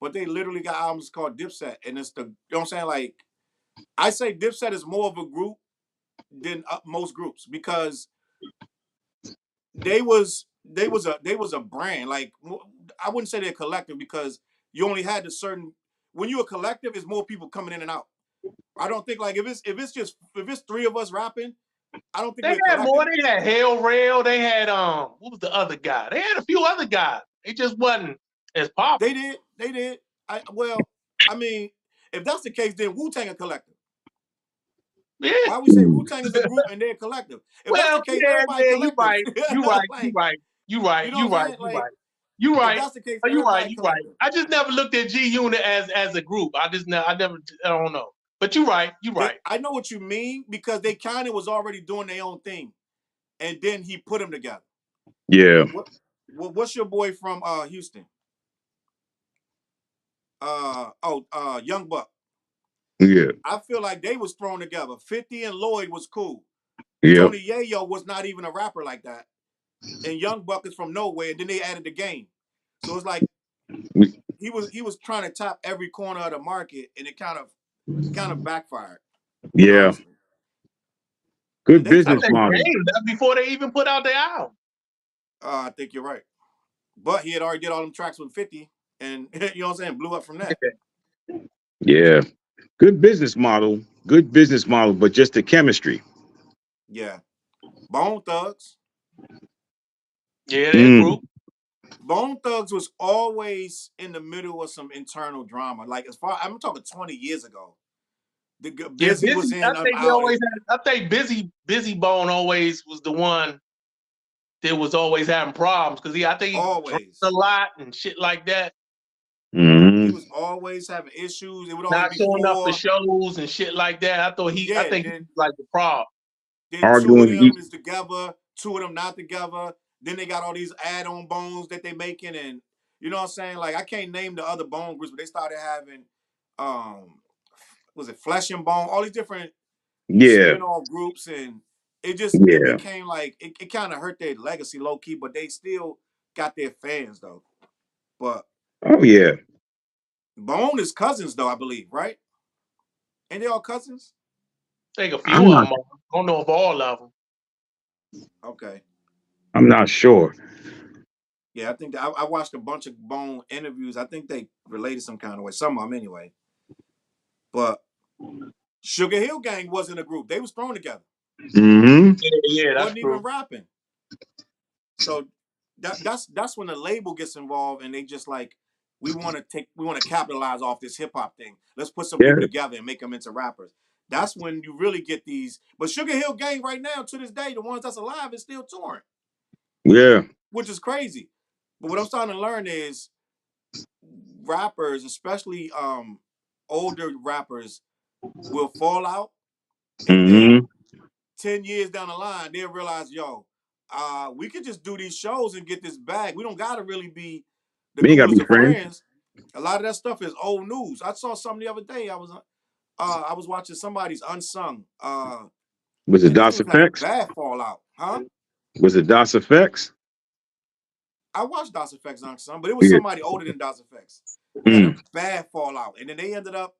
but they literally got albums called Dipset, and it's the, you know what I'm saying? Like I say Dipset is more of a group than most groups because they was a brand. Like I wouldn't say they're a collective because you only had a certain, when you're a collective, it's more people coming in and out. I don't think like if it's three of us rapping, I don't think They we're a had more. collective. They had Hell Rail. They had what was the other guy? They had a few other guys. They just wasn't as They popular. did. They did. I mean, if that's the case, then Wu Tang a collective. Yeah. Why we say Wu Tang is a group and they're a collective? If that's Well, the case, yeah, everybody yeah. You collective. right. You right. You Like, right. You right. you know You what I'm right. saying? You Like, right. You if right. that's the case, You right. everybody You right. collective. I just never looked at G Unit as a group. I never. I don't know. But you right. You right. I know what you mean because they kind of was already doing their own thing, and then he put them together. Yeah. What's your boy from Houston? Young Buck. Yeah. I feel like they was thrown together. 50 and Lloyd was cool. Yep. Tony Yayo was not even a rapper like that. And Young Buck is from nowhere. And then they added the game. So it's like he was trying to tap every corner of the market, and it kind of backfired, Yeah. honestly. And Good they I business told think model. Game that's before they even put out their album. I think you're right. But he had already did all them tracks with 50, and you know what I'm saying, blew up from that. Yeah. Good business model. Good business model, but just the chemistry. Yeah. Bone Thugs. Yeah, that Mm. group. Bone Thugs was always in the middle of some internal drama. Like as far I'm talking 20 years ago. The Yeah, Busy was busy. I in. I'm think they out. always had. I think busy Bone always was the one that was always having problems because I think he drank a Always. lot and shit like that. He Hmm. was always having issues. It would always Not be showing up to four. shows and shit like that. I Yeah. think he was like the problem. Then two of Arguing. them is together, two of them not together. Then they got all these add-on bones that they making, and you know what I'm saying? Like I can't name the other bone groups, but they started having, was it Flesh and Bone? All these different Yeah. spin-off groups, and it Yeah. became like it kind of hurt their legacy low key, but they still got their fans though. But Oh yeah. Bone is cousins though, I believe, right? Ain't they all cousins? I think a I'm few of not. them. I don't know if all of them. Okay. I'm not sure. Yeah, I think I watched a bunch of Bone interviews. I think they related some kind of way. Some of them anyway. But Sugar Hill Gang wasn't a group. They was thrown together. Hmm. Yeah, that's Wasn't even true. rapping. So that's when the label gets involved and they just like we want to capitalize off this hip hop thing. Let's put some Yeah. people together and make them into rappers. That's when you really get these. But Sugar Hill Gang right now to this day, the ones that's alive is still touring, Yeah. which is crazy. But what I'm starting to learn is rappers, especially older rappers, will fall out, and then Hmm. 10 years down the line, they'll realize, yo, we could just do these shows and get this bag. We don't gotta really be the We ain't gotta coolest be of friends. friends. A lot of that stuff is old news. I saw something the other day. I was watching somebody's unsung, Was it and these DOS dudes had a effects? bad fallout, huh? Was it DOS effects? I watched DOS Effects unsung, but it was Yeah. somebody older than DOS Effects. They had a Mm. bad fallout, and then they ended up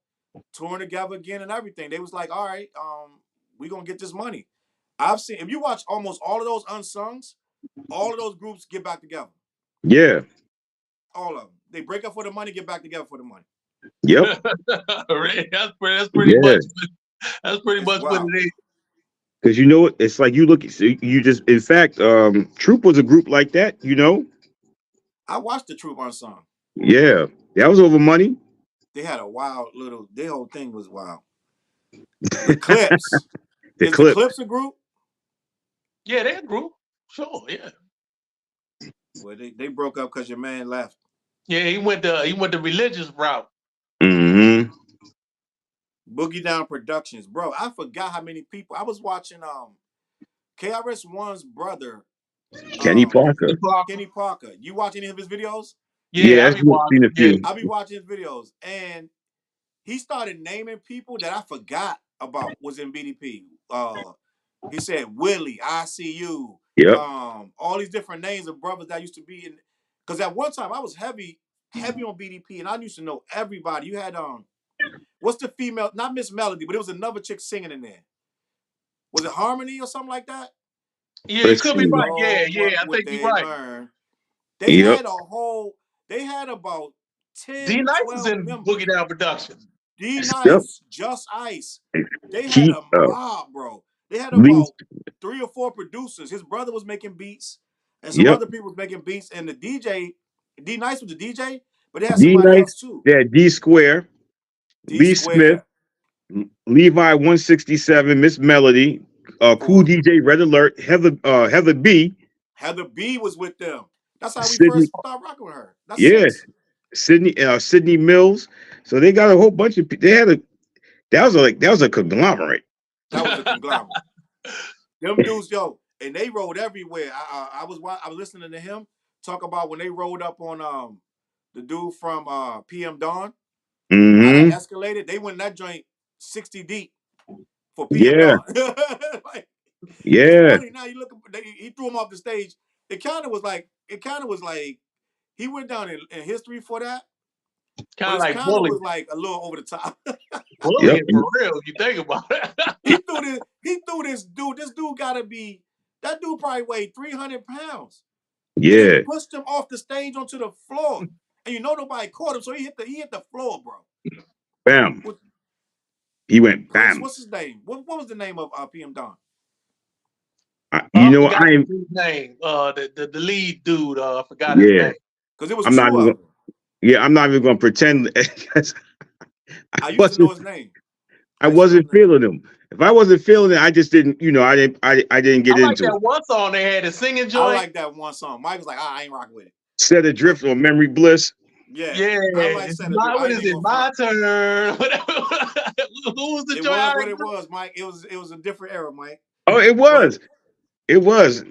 touring together again and everything. They was like, all right, we gonna get this money. I've seen if you watch almost all of those unsungs, all of those groups get back together. Yeah. All of them. They break up for the money, get back together for the money. Yep. That's pretty Yeah. much. That's pretty It's much what wild. it is. Because you know what? It's like you look. You just. In fact, Troop was a group like that. You know. I watched the Troop unsung. Yeah. That was over money. They had a wild little. Their whole thing was wild. The Clips. The Is the clip. Clips a group? Yeah, that group. Sure, yeah. Well, they broke up because your man left. Yeah, he went the religious route. Hmm. Boogie Down Productions, bro. I forgot how many people. I was watching KRS One's brother, Kenny Kenny Parker. Parker. Kenny Parker. You watch any of his videos? Yeah, Yeah, I I've be watching. seen a Yeah, few. I be watching his videos, and he started naming people that I forgot about was in BDP. He said Willie, ICU, Yep. all these different names of brothers that used to be in. Because at one time I was heavy on BDP, and I used to know everybody. You had what's the female? Not Miss Melody, but it was another chick singing in there. Was it Harmony or something like that? yeah, you Let's could be see. right. Yeah, So yeah, what I would think you're they right. learn? They Yep. had a whole. They had about D 10, Nice was 12 in Boogie members. Down Productions. D Yep. Nice, Just Ice. They had Keith. a mob, bro. They had Lee. about 3 or 4 producers. His brother was making beats, and some Yep. other people was making beats. And the DJ, D Nice was the DJ, but they had D somebody Nice. else too. Yeah. D Square. D Lee Smith. Square. Levi 167. Miss Melody. Cool For DJ. Red Alert. Heather B. Heather B was with them. That's how we Sydney. first started rocking with her. That's Yeah. six. Sydney Mills. So they got a whole bunch of. They had a. That was a conglomerate. That was a conglomerate. Them dudes, yo, and they rode everywhere. I was listening to him talk about when they rode up on the dude from PM Dawn, how that Hmm. escalated. They went in that joint 60 deep for PM Yeah. Dawn. Like, it's Yeah. funny now. You look, he threw him off the stage. It kind of was like he went down in history for that, but Kind of it's like kind of bully, was like a little over the top. Yep. bullying for real. If you think about it. He threw this dude. This dude gotta be that dude probably weighed 300 pounds. And he Yeah. pushed him off the stage onto the floor. And you know nobody caught him, so he hit the floor, bro. Bam. He went Chris, bam. what's his name? What was the name of PM Dawn? You I know, forgot his name. The lead dude. I forgot his yeah, name. Because it was I'm not two even of gonna, them. yeah, I'm not even gonna pretend. I used to know wasn't his name. I I used to know his wasn't name. feeling him. If I wasn't feeling it, I just didn't, I didn't I get like into that it. one song they had, the singing I joint. like that one song. Mike was like, I ain't rocking with it. Set But adrift or memory bliss. yeah, Yeah, I like it's Senator. my, I what ain't is even it? gonna front. My turn. Who was the It joint? was what it was, Mike. It was a different era, Mike. Oh, it But was. It was.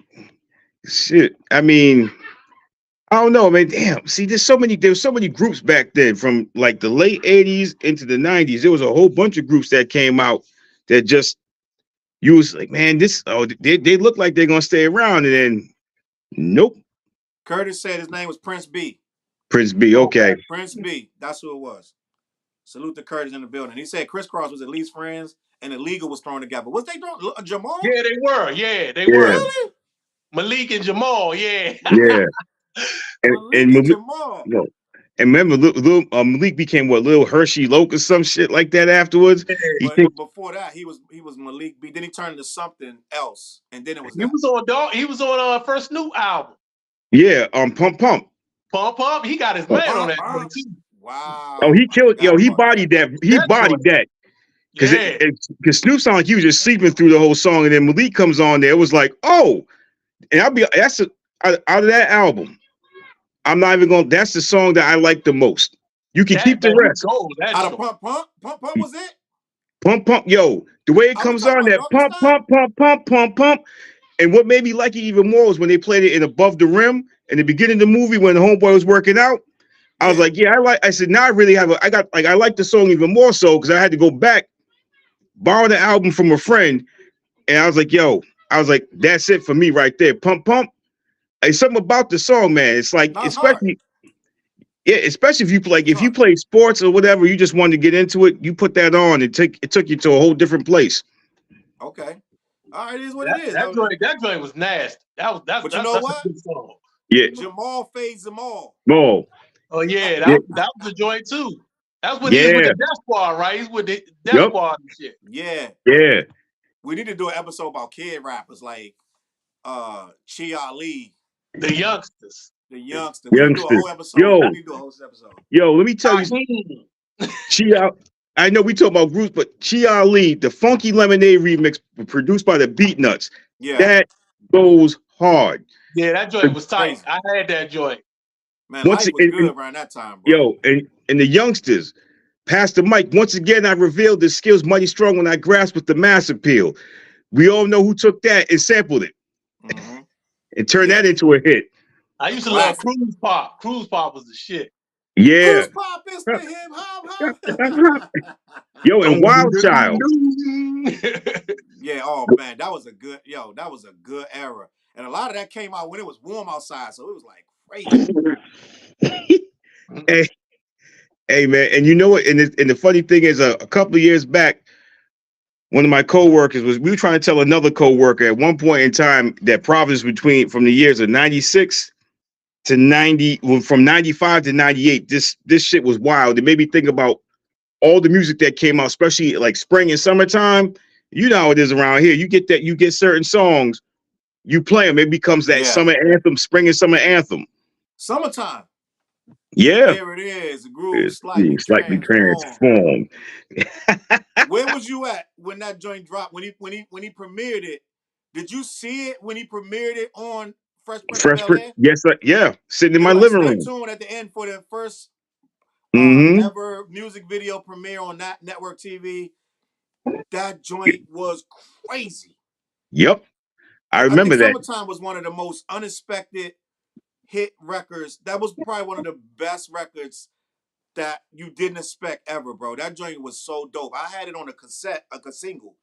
Shit. I mean, I don't know, man. Damn. See, there's so many groups back then from like the late 80s into the 90s. There was a whole bunch of groups that came out that just you was like, man, they look like they're gonna stay around, and then nope. Curtis said his name was Prince B. Prince B, Okay. okay. Prince B. That's who it was. Salute to Curtis in the building. He said Criss Cross was at least friends and Illegal was thrown together. Was they doing Jamal? Yeah, they were. Yeah, they Yeah, were. Really? Malik and Jamal. Yeah. yeah. Malik And and Malik, Jamal. no. And remember, Malik became what, Little Hershey Loke or some shit like that afterwards. He But think, before that, he was Malik B. Then he turned into something else, and then it was He that. was on dog. He was on first new album. yeah, Pump Pump. Pump Up. He got his Oh, man on that joint too. Wow, he I killed, forgot he about that. bodied that. He That joint. bodied that. Because Yeah. because Snoop sounded like he was just sleeping through the whole song, and then Malik comes on there. It was like, oh, and out of that album. I'm not even going. That's the song that I like the most. You can That keep the man, he rest. gold. That Out of joint. Pump was it? Pump Pump, yo, the way it Are we comes talking on about that Doggy pump Style? pump pump pump pump pump. And what made me like it even more was when they played it in Above the Rim in the beginning of the movie when the homeboy was working out. I was Yeah. like, yeah, I said, now I really have I like the song even more so because I had to go back, borrow the album from a friend, and I was like, yo, that's it for me right there. Pump Pump. It's something about the song, man. It's like, No, it's hard. especially if you play, It's if you hard. play sports or whatever, you just wanted to get into it, you put that on, it took you to a whole different place. Okay. All right, it is what it is. That joint was nasty. But you know That's a what? good song. Yeah. Jamal fades them all. Oh, Oh yeah, yeah. that was the joint too. That's when he was with Yeah. the Death Squad, right? He's with the Death Yep. Squad and shit. Yeah. Yeah. We need to do an episode about kid rappers like Chi Ali, The youngsters. the youngster. We need to do a Youngsters. whole episode. We need to do a whole episode. Yo, let me tell you, Raheem. Chia. I know we talk about groups, but Chia Lee, the Funky Lemonade remix produced by the Beat Nuts, Yeah. that goes hard. Yeah, that joint was tight. Crazy. I had that joint. Man, Once life was again, good around that time, bro. yo, and the youngsters, Pastor Mike. Once again, I revealed the skills mighty strong when I grasped with the mass appeal. We all know who took that and sampled it Mm-hmm. and turned Yeah. that into a hit. I used to love Classic. Cruise Pop. Cruise Pop was the shit. Yeah. Cruise Pop is the hip hop. Yo, and Wild Child. Yeah, oh man, that was a good era. And a lot of that came out when it was warm outside, so it was like crazy. hey, hey, man, and you know what? And the funny thing is, a couple of years back, one of my coworkers we were trying to tell another coworker at one point in time that Providence from the years of 96 to 90, well, from 95 to 98, this shit was wild. It made me think about all the music that came out, especially like spring and summertime. You know how it is around here. You get certain songs, you play them, it becomes that Yeah. summer anthem, spring and summer anthem. Summertime. Yeah. Here it is. The groove It's slightly transformed. Where was you at when that joint dropped? When he premiered it? Did you see it when he premiered it on Fresh Prince of Bel-Air? Yes, yeah. Sitting in They my were like, living stay room. tuned at the end for the first Mm-hmm. ever music video premiere on that network TV. That joint was crazy. Yep. I remember that. Summertime was one of the most unexpected hit records. That was probably one of the best records that you didn't expect ever, bro. That joint was so dope. I had it on a single,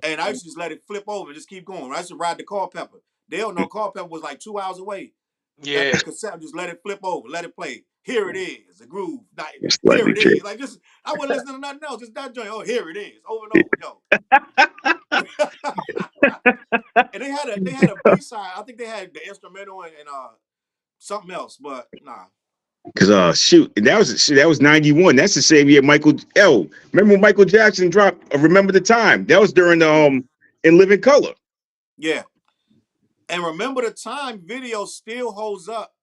and I used to just let it flip over and just keep going. I used to ride the Culpeper. They don't know Culpeper was like 2 hours away. Yeah. That cassette, just let it flip over, let it play. Here it is, the groove. Here it is. Like just, I wasn't listening to nothing else. Just that joint. Oh, here it is, over and over, yo. And they had a B-side. I think they had the instrumental and something else, but nah. Cause shoot, that was 91. That's the same year remember when Michael Jackson dropped Remember the Time? That was during the In Living Color. Yeah. And Remember the Time video still holds up.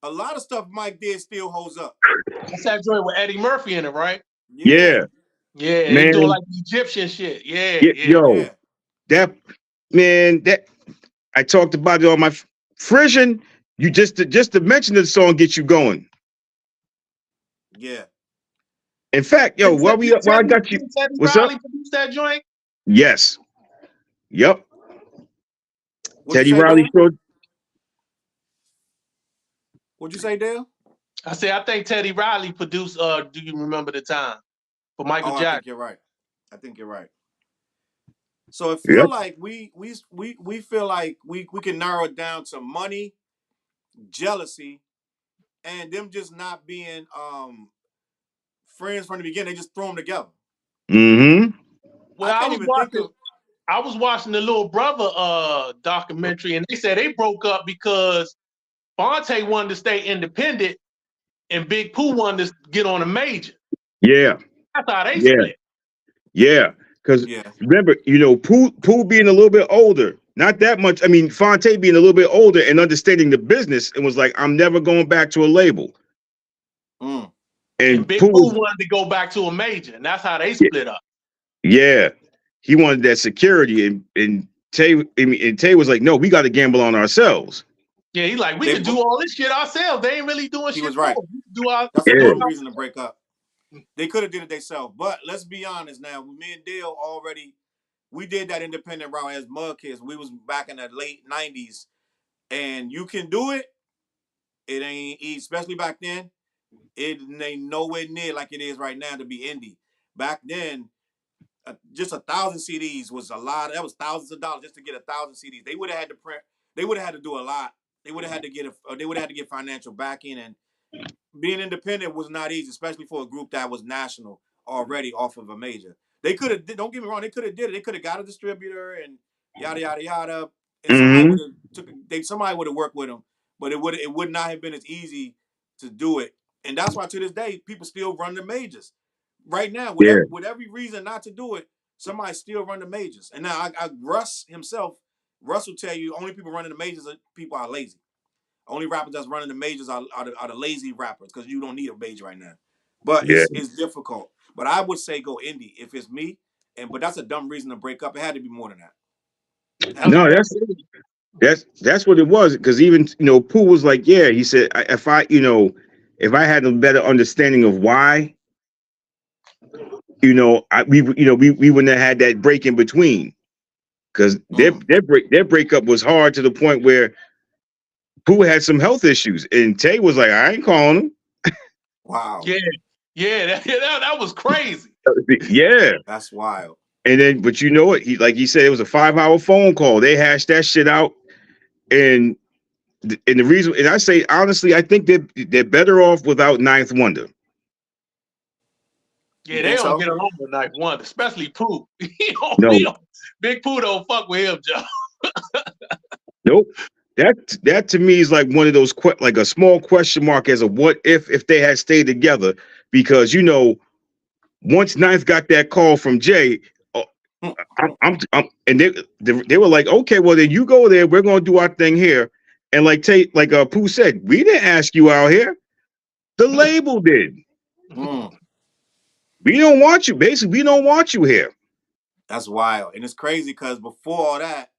A lot of stuff Mike did still holds up. That's that joint with Eddie Murphy in it, right? Yeah. Yeah, Yeah, they doing man. like Egyptian shit. Yeah, Yeah, yeah. yo, Yeah. that man, that I talked about it on my Frisian. You just to mention the song gets you going. Yeah. In fact, yo, while I got you, Didn't Teddy what's up? Riley produce that joint? Yes, yep. What'd you Teddy say, Riley Dale? showed. What'd you say, Dale? I say I think Teddy Riley produced Do You Remember the Time for Michael Oh, I think Jackson. you're right. I think you're right. So it feel Yep. like we feel like we can narrow it down to money, jealousy, and them just not being friends from the beginning. They just throw them together. Mm-hmm. Well, I can't even think of. I was watching the Little Brother documentary, and they said they broke up because Fonte wanted to stay independent and Big Pooh wanted to get on a major. Yeah. That's how they Yeah. split. Yeah. Because Yeah. remember, Pooh being a little bit older, not that much. I mean, Fonte being a little bit older and understanding the business, and was like, I'm never going back to a label. Mm. And And Big Pooh Pooh was, wanted to go back to a major, and that's how they split up. yeah, he wanted that security, and Tay was like, no, we got to gamble on ourselves. Yeah, he's like, we They. could do all this shit ourselves. They ain't really doing He shit was for right. us. We could do our That's a Yeah. dumb reason to break up. They could have did it themselves. But let's be honest now. Me and Dale already we did that independent route as mud kids. We was back in the late '90s, and you can do it. It ain't easy, especially back then. It ain't nowhere near like it is right now to be indie. Back then, just 1,000 CDs was a lot. That was thousands of dollars just to get 1,000 CDs. They would have had to print. They would have had to do a lot. They would have had to get They would have had to get financial backing, and being independent was not easy, especially for a group that was national already off of a major. They could have. Don't get me wrong. They could have did it. They could have got a distributor and yada yada yada, and somebody Mm-hmm. would have took. Somebody would have worked with them, but it would not have been as easy to do it. And that's why to this day people still run the majors. Right now, Yeah. with every reason not to do it, somebody still run the majors. And now Russ himself, Russ will tell you only people running the majors are people are lazy. Only rappers that's running the majors are the lazy rappers because you don't need a major right now. But Yeah. it's difficult. But I would say go indie if it's me. But that's a dumb reason to break up. It had to be more than that. It had to be No, more. that's what it was. Because even Pooh was like, yeah, he said, if I had a better understanding of why, we wouldn't have had that break in between. Because their breakup was hard to the point where Pooh had some health issues, and Tay was like, I ain't calling him. Wow. Yeah, yeah, that was crazy. Yeah. That's wild. And then, but you know what? He said, it was a 5-hour phone call. They hashed that shit out, and the reason, and I say honestly, I think they're better off without Ninth Wonder. You Yeah, they think don't so? get along with Knife One, especially Pooh. No, Big Pooh don't fuck with him, Joe. nope. That to me is like one of those like a small question mark as a what if they had stayed together, because once Ninth got that call from Jay, oh, and they were like, okay, well then you go there, we're gonna do our thing here, and Pooh said, we didn't ask you out here, the label did. Mm, We don't want you. Basically, we don't want you here. that's wild. And it's crazy because before all that,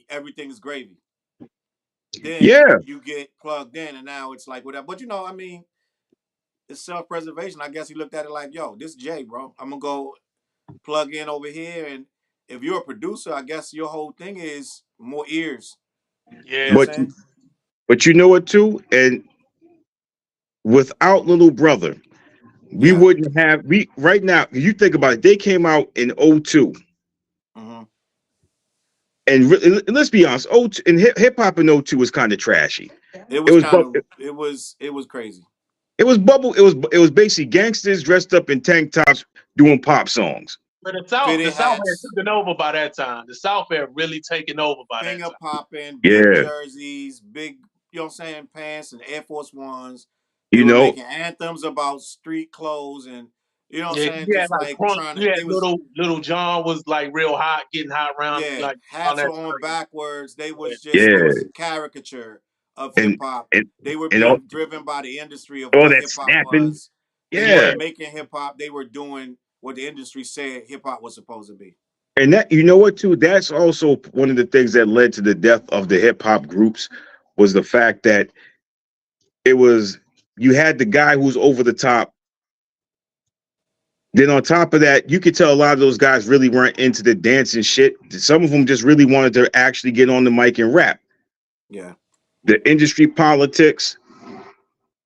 everything is gravy. Then Yeah, you get plugged in, and now it's like whatever. But I mean, it's self-preservation. I guess he looked at it like, yo, this Jay, bro. I'm gonna go plug in over here. And if you're a producer, I guess your whole thing is more ears. You know Yeah, what but I'm saying? you know what too, and without Little Brother, we Yeah. wouldn't have we right now. You think about it, they came out in '02, Mm-hmm. and let's be honest, '02 and hip hop in '02 was kind of trashy. It It was was kind bu- of it was crazy. it was bubble. It was basically gangsters dressed up in tank tops doing pop songs. but the Fitted South had hats, taken over by that time. The South had really taken over by that finger time. popping, big Yeah, jerseys, big, you know what I'm saying, pants and Air Force Ones. They You were know, making anthems about street clothes and you know what I'm Yeah, saying, you had just like like crunk. trying to. You had They was little John was like real hot, getting hot around yeah, like on hats that were on time. backwards. They was just it yeah, was caricature of hip and hop. and They were and all, being driven by the industry of all what that hip hop snapping. was. They Yeah, weren't making hip hop. They were doing what the industry said hip hop was supposed to be. and that, you know what, too, that's also one of the things that led to the death of the hip hop groups, was the fact that it was, you had the guy who's over the top. Then on top of that, you could tell a lot of those guys really weren't into the dancing shit. Some of them just really wanted to actually get on the mic and rap. Yeah. The industry politics,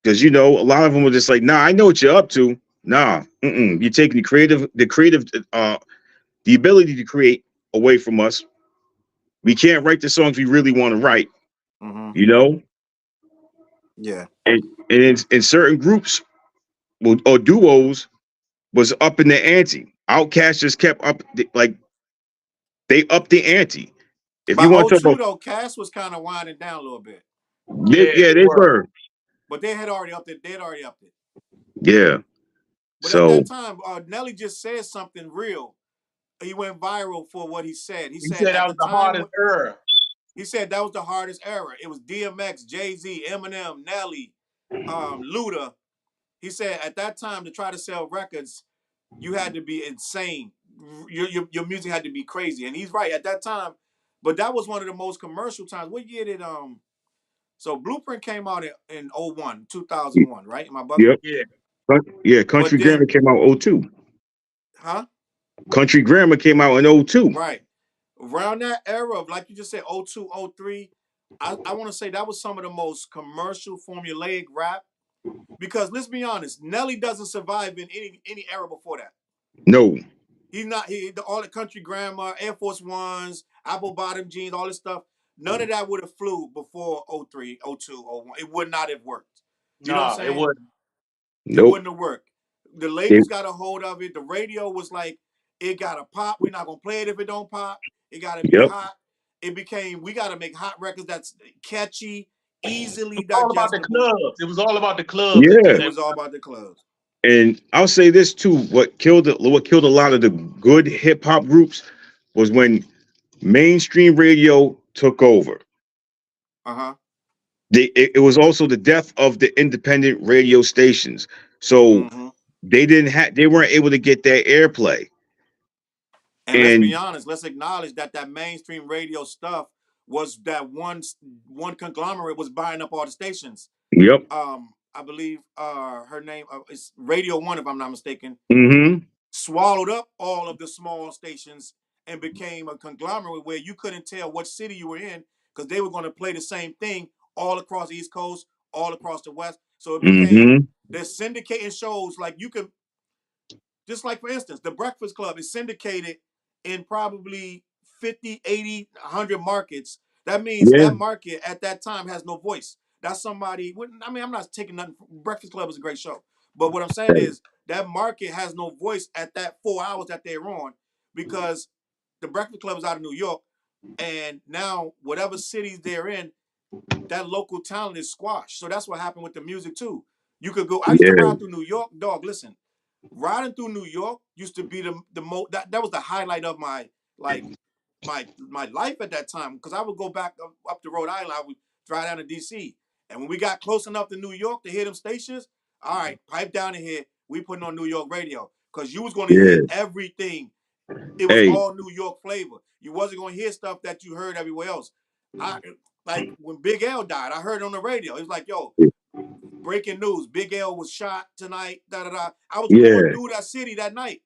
because a lot of them were just like, nah, I know what you're up to. Nah, you're taking the ability to create away from us. We can't write the songs we really want to write, Mm-hmm. you know. Yeah. And in certain groups or duos was up in the ante. Outkast just kept up, like they upped the ante. If By you want to talk '02 about, though, Cass was kind of winding down a little bit, Yeah, yeah, they they were. were, but they had already upped it. They had already upped it. yeah. But at So that time, Nelly just said something real. He went viral for what he said. He He said said that at was the the time hardest era. he said that was the hardest era. It was DMX, Jay Z, Eminem, Nelly, Luda. He said at that time to try to sell records, you had to be insane. Your music had to be crazy, and he's right at that time. But that was one of the most commercial times. What year did So Blueprint came out in 01, 2001, right? Am I bugging? yep, Yeah. yeah. But Country Grammar then, came out '02. huh? Country Grammar came out in '02. Right. Around that era of, like you just said, '02, '03, I want to say that was some of the most commercial formulaic rap. Because let's be honest, Nelly doesn't survive in any era before that. No, He's not all the country grammar, Air Force Ones, apple bottom jeans, all this stuff. None of that would have flew before '03, '02, '01. It would not have worked. You know what I'm Nah, it saying? wasn't. It nope. wouldn't have worked. The They, labels got a hold of it. The radio was like, it gotta pop. We're not gonna play it if it don't pop. It gotta be yep. hot. It became, we gotta make hot records that's catchy, It easily was all about the digestible. clubs. It was all about the clubs at the Yeah. It same was all time. about the clubs. And I'll say this too: what killed a lot of the good hip hop groups was when mainstream radio took over. Uh-huh. It was also the death of the independent radio stations. So Mm-hmm. they weren't able to get that airplay. And let's be And honest, let's acknowledge that that mainstream radio stuff was that one conglomerate was buying up all the stations. yep. I believe her name is Radio One, if I'm not mistaken, Mm-hmm. swallowed up all of the small stations and became a conglomerate where you couldn't tell what city you were in because they were going to play the same thing all across the East Coast, all across the West. So it became Mm-hmm. they're syndicating shows like you could just like, for instance, the Breakfast Club is syndicated in probably 50, 80, 100 markets. That means Yeah. that market at that time has no voice. That's somebody, I mean, I'm not taking nothing. Breakfast Club is a great show. But what I'm saying is that market has no voice at that 4 hours that they're on because the Breakfast Club is out of New York. And now, whatever cities they're in, that local talent is squashed. So that's what happened with the music, too. You could go, I used to Yeah. ride through New York, dog. Listen, riding through New York used to be the most that was the highlight of my like my life at that time because I would go back up to Rhode Island. I would drive down to DC, and when we got close enough to New York to hear them stations, all right, pipe down in here. We putting on New York radio because you was going to hear Yeah. everything. It was Hey. all New York flavor. You wasn't going to hear stuff that you heard everywhere else. I like when Big L died. I heard it on the radio. It was like, yo, breaking news. Big L was shot tonight. Da da da. I was going Yeah. through that city that night.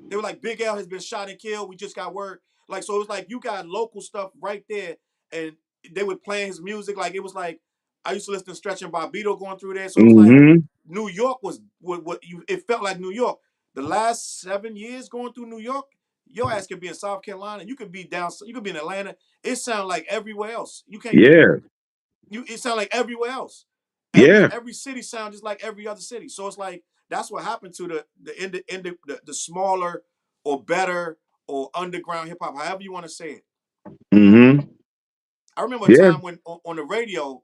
They were like, Big L has been shot and killed. We just got word. Like, so it was like you got local stuff right there, and they were playing his music. Like it was like I used to listen to Stretch and Bobbito going through there. So it was like Mm-hmm. New York was what you. It felt like New York. The last 7 years going through New York, your ass could be in South Carolina. You could be down. You could be in Atlanta. It sounded like everywhere else. You can't. Yeah. It sounded like everywhere else. Yeah. Every city sounds just like every other city. So it's like that's what happened to the smaller or better or underground hip hop, however you want to say it. Mm-hmm. I remember a Yeah. time when on the radio,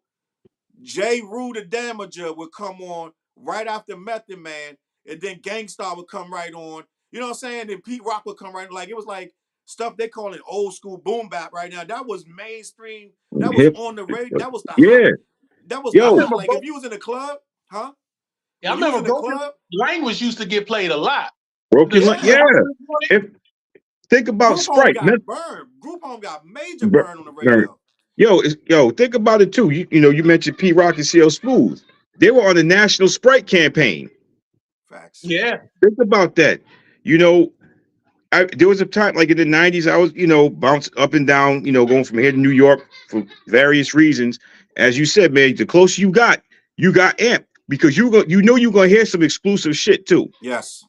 J. Rue the Damager would come on right after Method Man, and then Gangstar would come right on. You know what I'm saying? Then Pete Rock would come right. Like it was like stuff they call it old school boom bap right now. That was mainstream. That was Hip. on the radio. That was the hot. Yeah. That was the I Yo, hot. remember Like if you was in the club, huh? I When you was remember in the Broken club, Language used to get played a lot. broken. yeah. Yeah. If think about Group Home Sprite. got burned. Group Home got major burn on the radio. Yo, think about it too. You mentioned Pete Rock and CL Smooth. They were on the National Sprite campaign. Facts. Yeah. Think about that. You know, there was a time like in the '90s, I was bounced up and down. Going from here to New York for various reasons. As you said, man, the closer you got amped because you're gonna hear some exclusive shit too. Yes.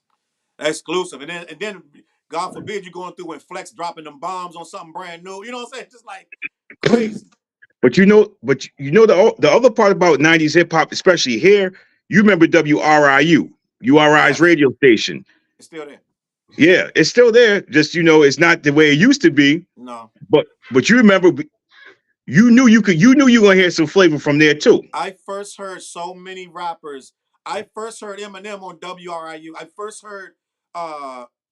Exclusive. And then God forbid you going through and Flex dropping them bombs on something brand new. You know what I'm saying? Just like crazy. But the other part about '90s hip hop, especially here, you remember WRIU, URI's Yes. radio station. It's still there. Yeah, it's still there. Just it's not the way it used to be. No. But you remember, you knew you were gonna hear some flavor from there too. I first heard so many rappers. I first heard Eminem on WRIU. I first heard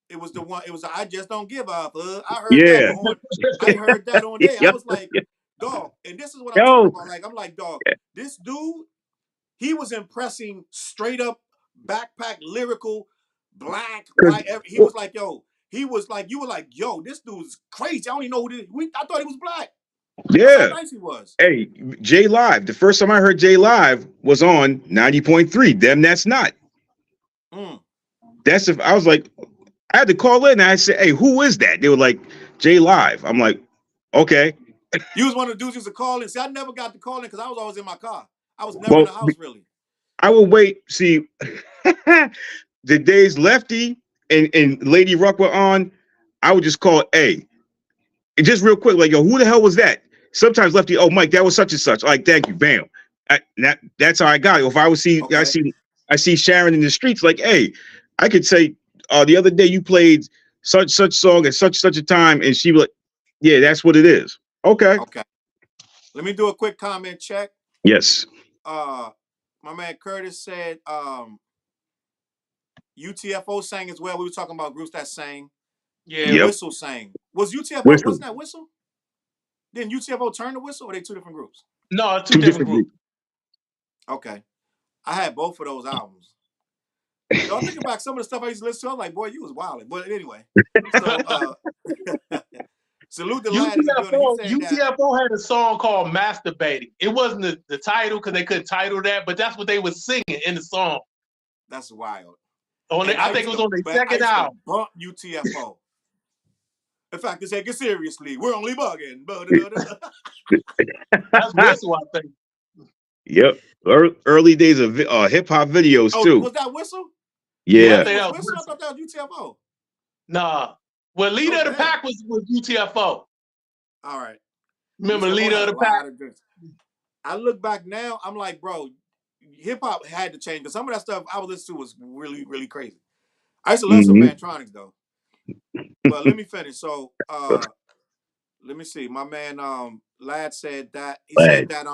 it was the one, it was I Just Don't Give Up. I heard that Yeah. on I heard that on there. I Yep. was like, dog, and this is what I'm talking Yo. about. Like, I'm like, dog, this dude, he was impressing straight up backpack lyrical, black, white. He was like, yo, he was like, you were like, yo, this dude's crazy. I don't even know who this. I thought he was black. That's how Yeah. nice he was. Hey, J Live. The first time I heard J Live was on 90.3. Them That's Not. Mm. I was like, I had to call in and I said, hey, who is that? They were like, J Live. I'm like, okay. You was one of the dudes who used to call in. See, I never got to call in because I was always in my car. I was never in the house really. I would wait. See, the days Lefty and Lady Ruck were on, I would just call A. And just real quick, like, yo, who the hell was that? Sometimes Lefty, oh, Mike, that was such and such. Like, thank you, bam. That's how I got it. If I would see, Okay. I see Sharon in the streets, like, hey, I could say, the other day you played such song at such a time, and she was like, yeah, that's what it is. Okay. Okay. Let me do a quick comment check. Yes. My man Curtis said UTFO sang as well. We were talking about groups that sang. Yeah. Yep. Whistle sang. Was UTFO, Whistle. wasn't that Whistle? Didn't UTFO turn to Whistle, or are they two different groups? No, two different groups. Okay. I had both of those albums. Y'all thinking back some of the stuff I used to listen to, I'm like, boy, you was wilding. But anyway. So salute the lad in the building. UTFO had a song called Masturbating. It wasn't the title because they couldn't title that, but that's what they were singing in the song. That's wild. I think it was on their second album. Bump UTFO. In fact, they say, get seriously, we're only bugging. That's Whistle, I think. Yep. Early days of hip hop videos too. Was that Whistle? Yeah. I thought that was UTFO. Nah. Well, Leader of the Pack was UTFO. All right. Remember UTFO Leader of the Pack? I look back now, I'm like, bro, hip hop had to change because some of that stuff I was listening to was really, really crazy. I used to love some Mantronics though. But let me finish. So let me see. My man Lad said that said that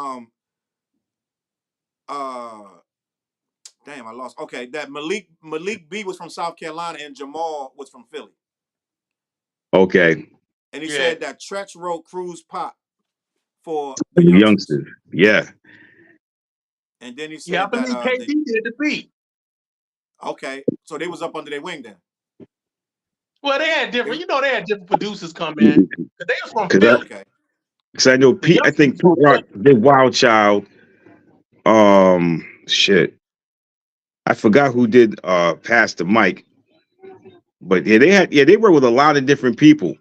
damn, I lost. Okay, that Malik B was from South Carolina and Jamal was from Philly. Okay. And he said that Tretch wrote Cruise Pop for the youngsters. Yeah. And then he said I believe KD did the beat. Okay, so they was up under their wing then. Well, they had different, they had different producers come in. Because they was from Philly. Okay. Because I know Pete, I think Pete Rock did Wild Child. Shit. I forgot who did Pass the Mic. But they work with a lot of different people.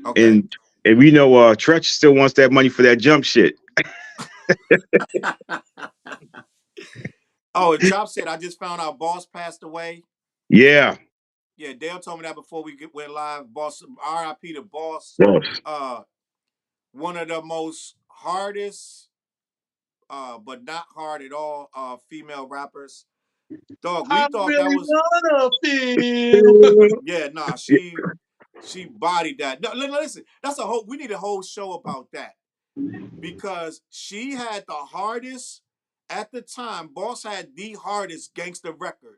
Okay. And we know Tretch still wants that money for that jump shit. Oh, and Chop said, I just found out Boss passed away. Yeah. Yeah, Dale told me that before we went live. Boss, R.I.P. to Boss. One of the most hardest, but not hard at all, female rappers. Dog, we thought that was. Yeah, nah, she bodied that. No, listen, we need a whole show about that because she had the hardest at the time, Boss had the hardest gangster record.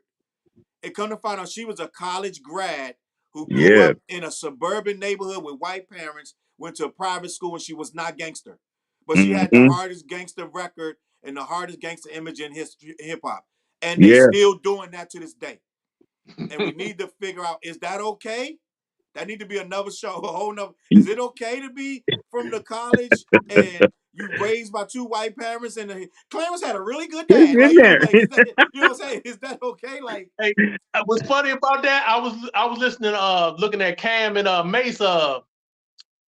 And come to find out, she was a college grad who grew Yeah. up in a suburban neighborhood with white parents, went to a private school, and she was not gangster. But she had the Mm-hmm. hardest gangster record and the hardest gangster image in hip hop. And they Yeah. still doing that to this day. And we need to figure out, is that okay? That need to be another show, a whole nother. Is it okay to be from the college and you raised by two white parents and Clarence had a really good It's dad? in Like, there. is that, you know what I'm saying? Is that okay? Like, Hey, what's funny about that? I was listening, looking at Cam and Mace,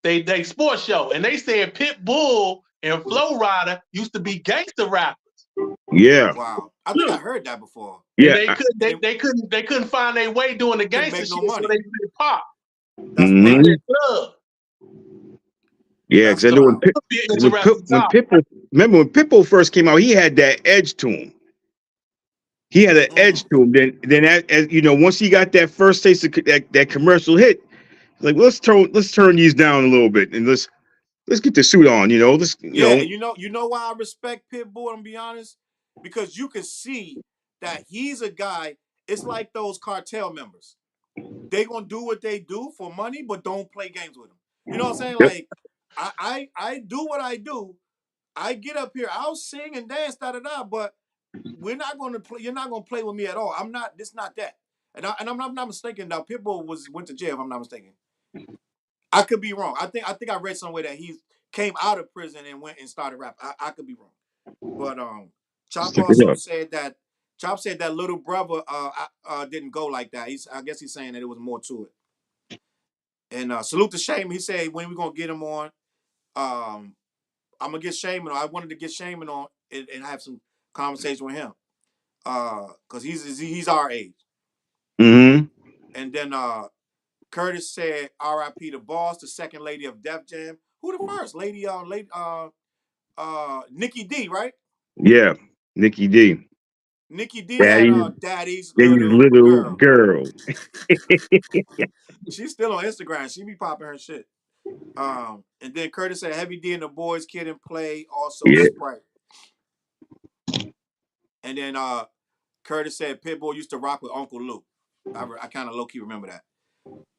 they sports show, and they said Pitbull and Flow Rider used to be gangster rappers. Yeah. wow. I think I heard that before. And Yeah. they couldn't find their way doing the Couldn't gangster make no shit, so money. they did pop. That's They wild. Mm-hmm. did club. Yeah, That's because I know wild. Be an interesting When topic. Pitbull, remember when Pitbull first came out, he had that edge to him. He had an edge to him. Then as you know, once he got that first taste of that commercial hit, like let's turn these down a little bit and let's get the suit on. You know, Yeah, and you know why I respect Pitbull, I'm be honest? Because you can see that he's a guy, it's like those cartel members. They gonna do what they do for money, but don't play games with them. You know what I'm saying? Yep. Like, I do what I do. I get up here, I'll sing and dance, da da da, but we're not gonna play, you're not gonna play with me at all. I'm not, this not that. And I'm not mistaken. Now Pitbull went to jail, if I'm not mistaken. I could be wrong. I think I read somewhere that he came out of prison and went and started rap. I could be wrong. But Let's Chop check it also out. said that Little Brother didn't go like that. I guess he's saying that it was more to it. And salute to Shaman. He said when we gonna get him on. I'm gonna get Shaman on. I wanted to get Shaman on and have some conversation with him. Cause he's our age. Mm-hmm. And then Curtis said R.I.P. the boss, the second lady of Def Jam. Who the first? Nikki D, right? Yeah, Nikki D, Nikki D had Daddy's Daddy's Daddy's little little girl. girl. She's still on Instagram. She be popping her shit. And then Curtis said Heavy D and the Boys Kid and Play, also Yeah. Sprite. And then Curtis said Pitbull used to rock with Uncle Luke. I kind of low key remember that.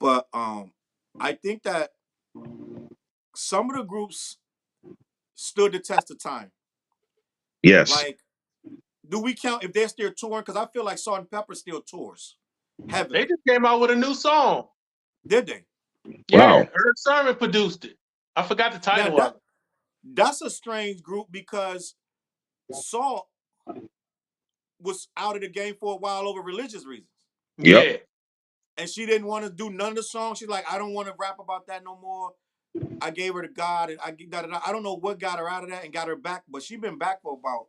But I think that some of the groups stood the test of time. Yes. Like, do we count if they're still touring? Because I feel like Salt and Pepper still tours heavily. They just came out with a new song. Did they? Yeah, Wow. Eric Sermon produced it. I forgot the title of it. That's a strange group because Salt was out of the game for a while over religious reasons. Yep. Yeah. And she didn't want to do none of the songs. She's like, I don't want to rap about that no more. I gave her to God, and I don't know what got her out of that and got her back, but she's been back for about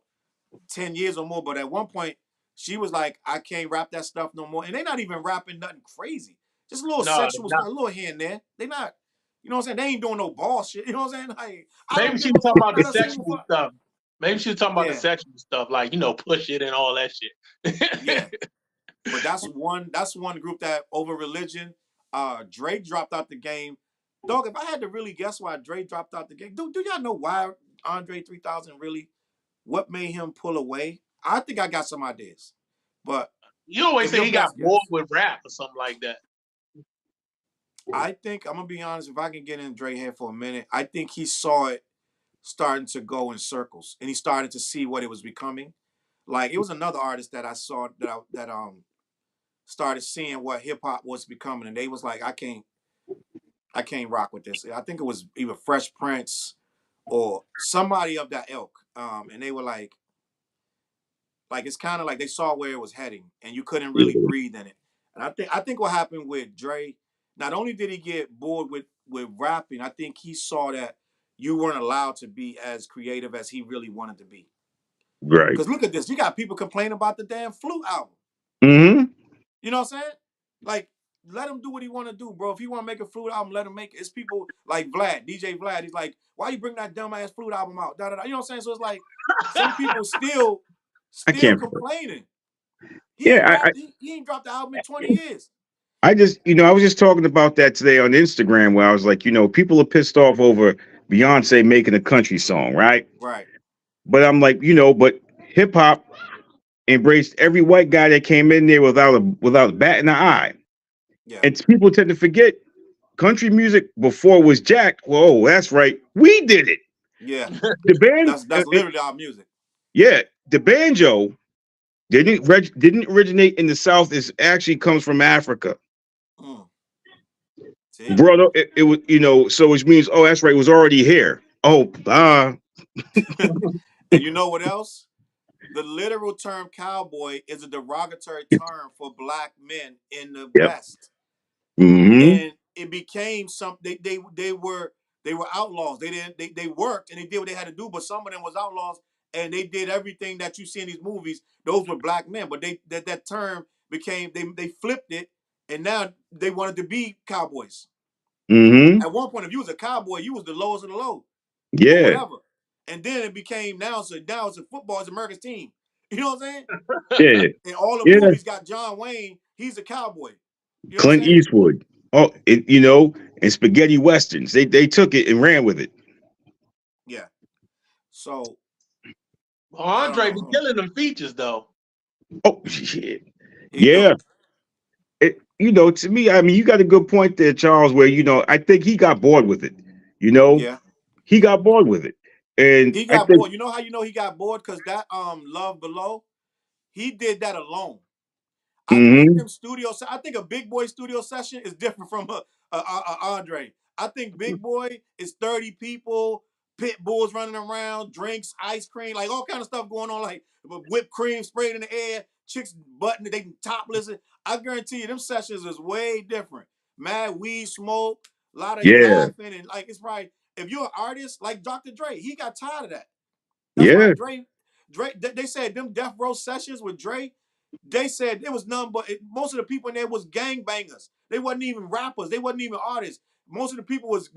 10 years or more. But at one point, she was like, I can't rap that stuff no more. And they're not even rapping nothing crazy. Just a little sexual stuff, a little here and there. They not, you know what I'm saying? They ain't doing no ball shit. You know what I'm saying? Like, Maybe she was talking about the sexual stuff. Maybe she was talking about the sexual stuff, like, push it and all that shit. Yeah. But that's one group that over religion, Drake dropped out the game. Dog, if I had to really guess why Drake dropped out the game, do y'all know why Andre 3000 really, what made him pull away? I think I got some ideas. But you always say he got bored with rap or something like that. I think, I'm going to be honest, if I can get in Drake head for a minute, I think he saw it starting to go in circles and he started to see what it was becoming. Like, it was another artist that I saw that started seeing what hip hop was becoming, and they was like, I can't rock with this. I think it was either Fresh Prince or somebody of that ilk. And they were like it's kind of like they saw where it was heading, and you couldn't really breathe in it. And I think what happened with Dre, not only did he get bored with rapping, I think he saw that you weren't allowed to be as creative as he really wanted to be. Right. Because look at this, you got people complaining about the damn Flute album. Mm-hmm. You know what I'm saying? Like, let him do what he want to do, bro. If he want to make a Flute album, let him make it. It's people like DJ Vlad. He's like, why you bring that dumbass Flute album out? Da, da, da. You know what I'm saying? So it's like some people still complaining. He ain't dropped the album in 20 years. I was just talking about that today on Instagram where I was like, people are pissed off over Beyonce making a country song, right? Right. But I'm like, but hip hop embraced every white guy that came in there without a bat in the eye. Yeah. And people tend to forget country music before was jacked. Whoa, that's right. We did it. Yeah. The band, That's literally our music. yeah, the banjo didn't originate in the South. It actually comes from Africa. Mm. See? Brought up, it was, so which means, oh, that's right, it was already here. Oh, And you know what else? The literal term cowboy is a derogatory term for black men in the yep. West. Mm-hmm. And it became something they were outlaws. They worked and they did what they had to do, but some of them was outlaws and they did everything that you see in these movies. Those were black men, but that term became they flipped it and now they wanted to be cowboys. Mm-hmm. At one point, if you was a cowboy, you was the lowest of the low or Yeah. whatever. And then it became now it's a football, it's America's team. You know what I'm saying? Yeah. And all the Yeah. movies got John Wayne, he's a cowboy. You know what I'm Clint saying? Eastwood. Oh, and spaghetti westerns. They took it and ran with it. Yeah. So I don't Andre be know. killing them features though. Oh shit. He Yeah. do. To me, I mean, you got a good point there, Charles, where, I think he got bored with it. You know, Yeah. he got bored with it. And He I got think, bored. You know how you know he got bored? Because that Love Below, he did that alone. I think mm-hmm, them studios. I think a Big Boy studio session is different from a Andre. I think Big Boy is 30 people, pit bulls running around, drinks, ice cream, like all kind of stuff going on, like whipped cream sprayed in the air, chicks button, they topless. I guarantee you, them sessions is way different. Mad weed smoke, a lot of yeah, laughing, and like it's probably if you're an artist like Dr. Dre, he got tired of that. That's why yeah, Dre, they said them Death Row sessions with Dre. They said it was none but most of the people in there was gangbangers. They wasn't even rappers. They wasn't even artists. Most of the people was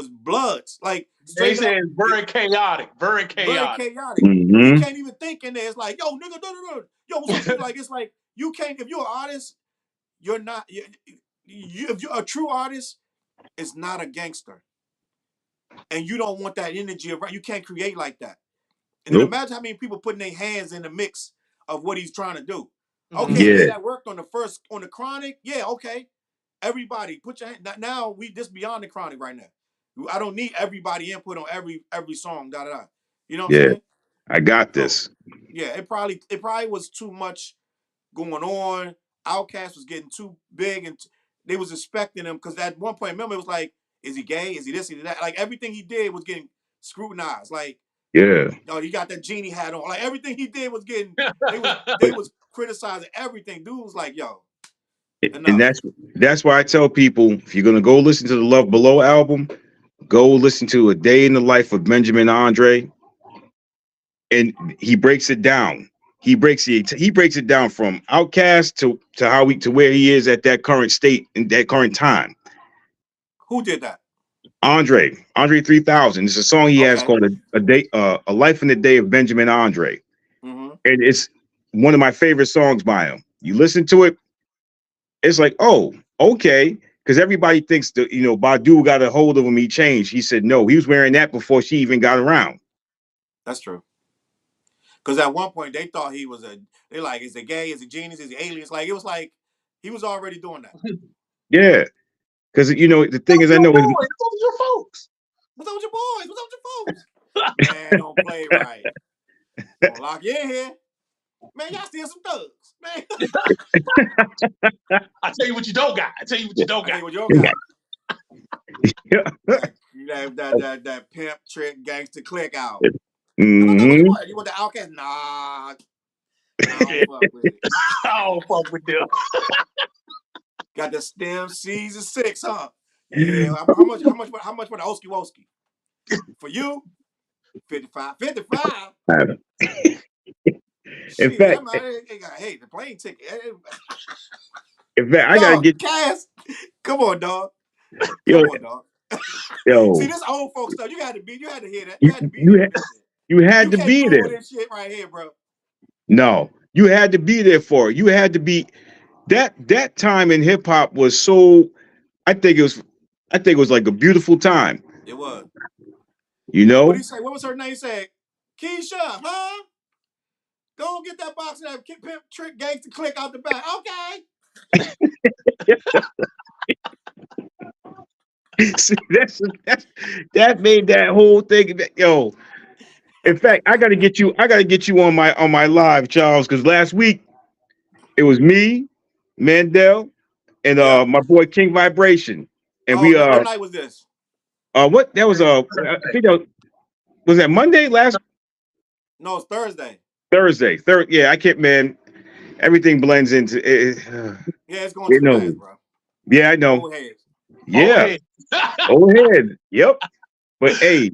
bloods, like They straight say up, it's very chaotic, very very chaotic. chaotic. You mm-hmm, can't even think in there. It's like, yo, nigga, yo, what's up, nigga? Like it's like you can't. If you're an artist, you're not. If you're a true artist, it's not a gangster, and you don't want that energy around. You can't create like that. And then nope, imagine how many people putting their hands in the mix of what he's trying to do. Okay, Mhm. yeah, yeah, that worked on the Chronic. Yeah, okay. Everybody, put your hand. Now we just beyond the Chronic right now. I don't need everybody input on every song. Da da da. You know what I'm yeah. saying? I got So this. yeah, it probably was too much going on. Outkast was getting too big, and they was expecting him because at one point, remember, it was like, is he gay? Is he this? Is he that? Like everything he did was getting scrutinized. Like, Yeah, oh, you got that genie hat on. Like everything he did was getting. They was but they was criticizing everything. Dude was like, yo, and enough. that's why I tell people, if you're gonna go listen to the Love Below album, go listen to A Day in the Life of Benjamin Andre, and he breaks it down. He breaks it down from Outcast to where he is at that current state in that current time. Who did that? Andre 3000. It's a song he has Okay. called a life in the day of Benjamin Andre, Mm-hmm. and it's one of my favorite songs by him. You listen to it, it's like, oh, okay, because everybody thinks that Badu got a hold of him. He changed. He said no. He was wearing that before she even got around. That's true. Because at one point they thought he was a. They like, is he gay? Is he genius? Is he aliens? Like it was like he was already doing that. Yeah, because the thing Those is, I your know his. boys, those your folks. What's up with your boys? What's up with your folks? Man, don't play right. Gonna lock you in here. Man, y'all steal some thugs. Man, I tell you what you don't got. I tell you what you don't I tell got. you what you got. Yeah. That pimp trick gangster click out. What you hmm want? You want the Outcast? Nah, I don't fuck with it. I don't fuck with them. Got the stem season 6, huh? Yeah. How much for the Oski Woski? For you, 55. 55? In Shit, fact, I'm out here. Hey, the plane ticket. I gotta Dog, get Cass. Come on, dog. yo Come on, dog. See, yo. this old folks stuff. You had to hear that. You You had to be you there for had, this shit. you had You to can't be Google there. this shit right here, bro. No, you had to be there for it. You had to be that time in hip hop was so. I think it was. I think it was like a beautiful time. It was. You What did know. he say? What was her name? He said, Keisha, huh? Don't get that box and that pimp trick gangster click out the back. Okay. See, that made that whole thing. Yo, in fact, I gotta get you. I gotta get you on my live, Charles, because last week it was me, Mandel, and Yeah. my boy King Vibration, and Oh, we what night was this? what that was I think that was that Monday last No, it's Thursday. Thursday. Yeah, I can't, man. Everything blends into it. Yeah, it's going You too know. fast, bro. Yeah, I know. Old heads. Oh, Yeah, hey. overhead. Yep. But hey,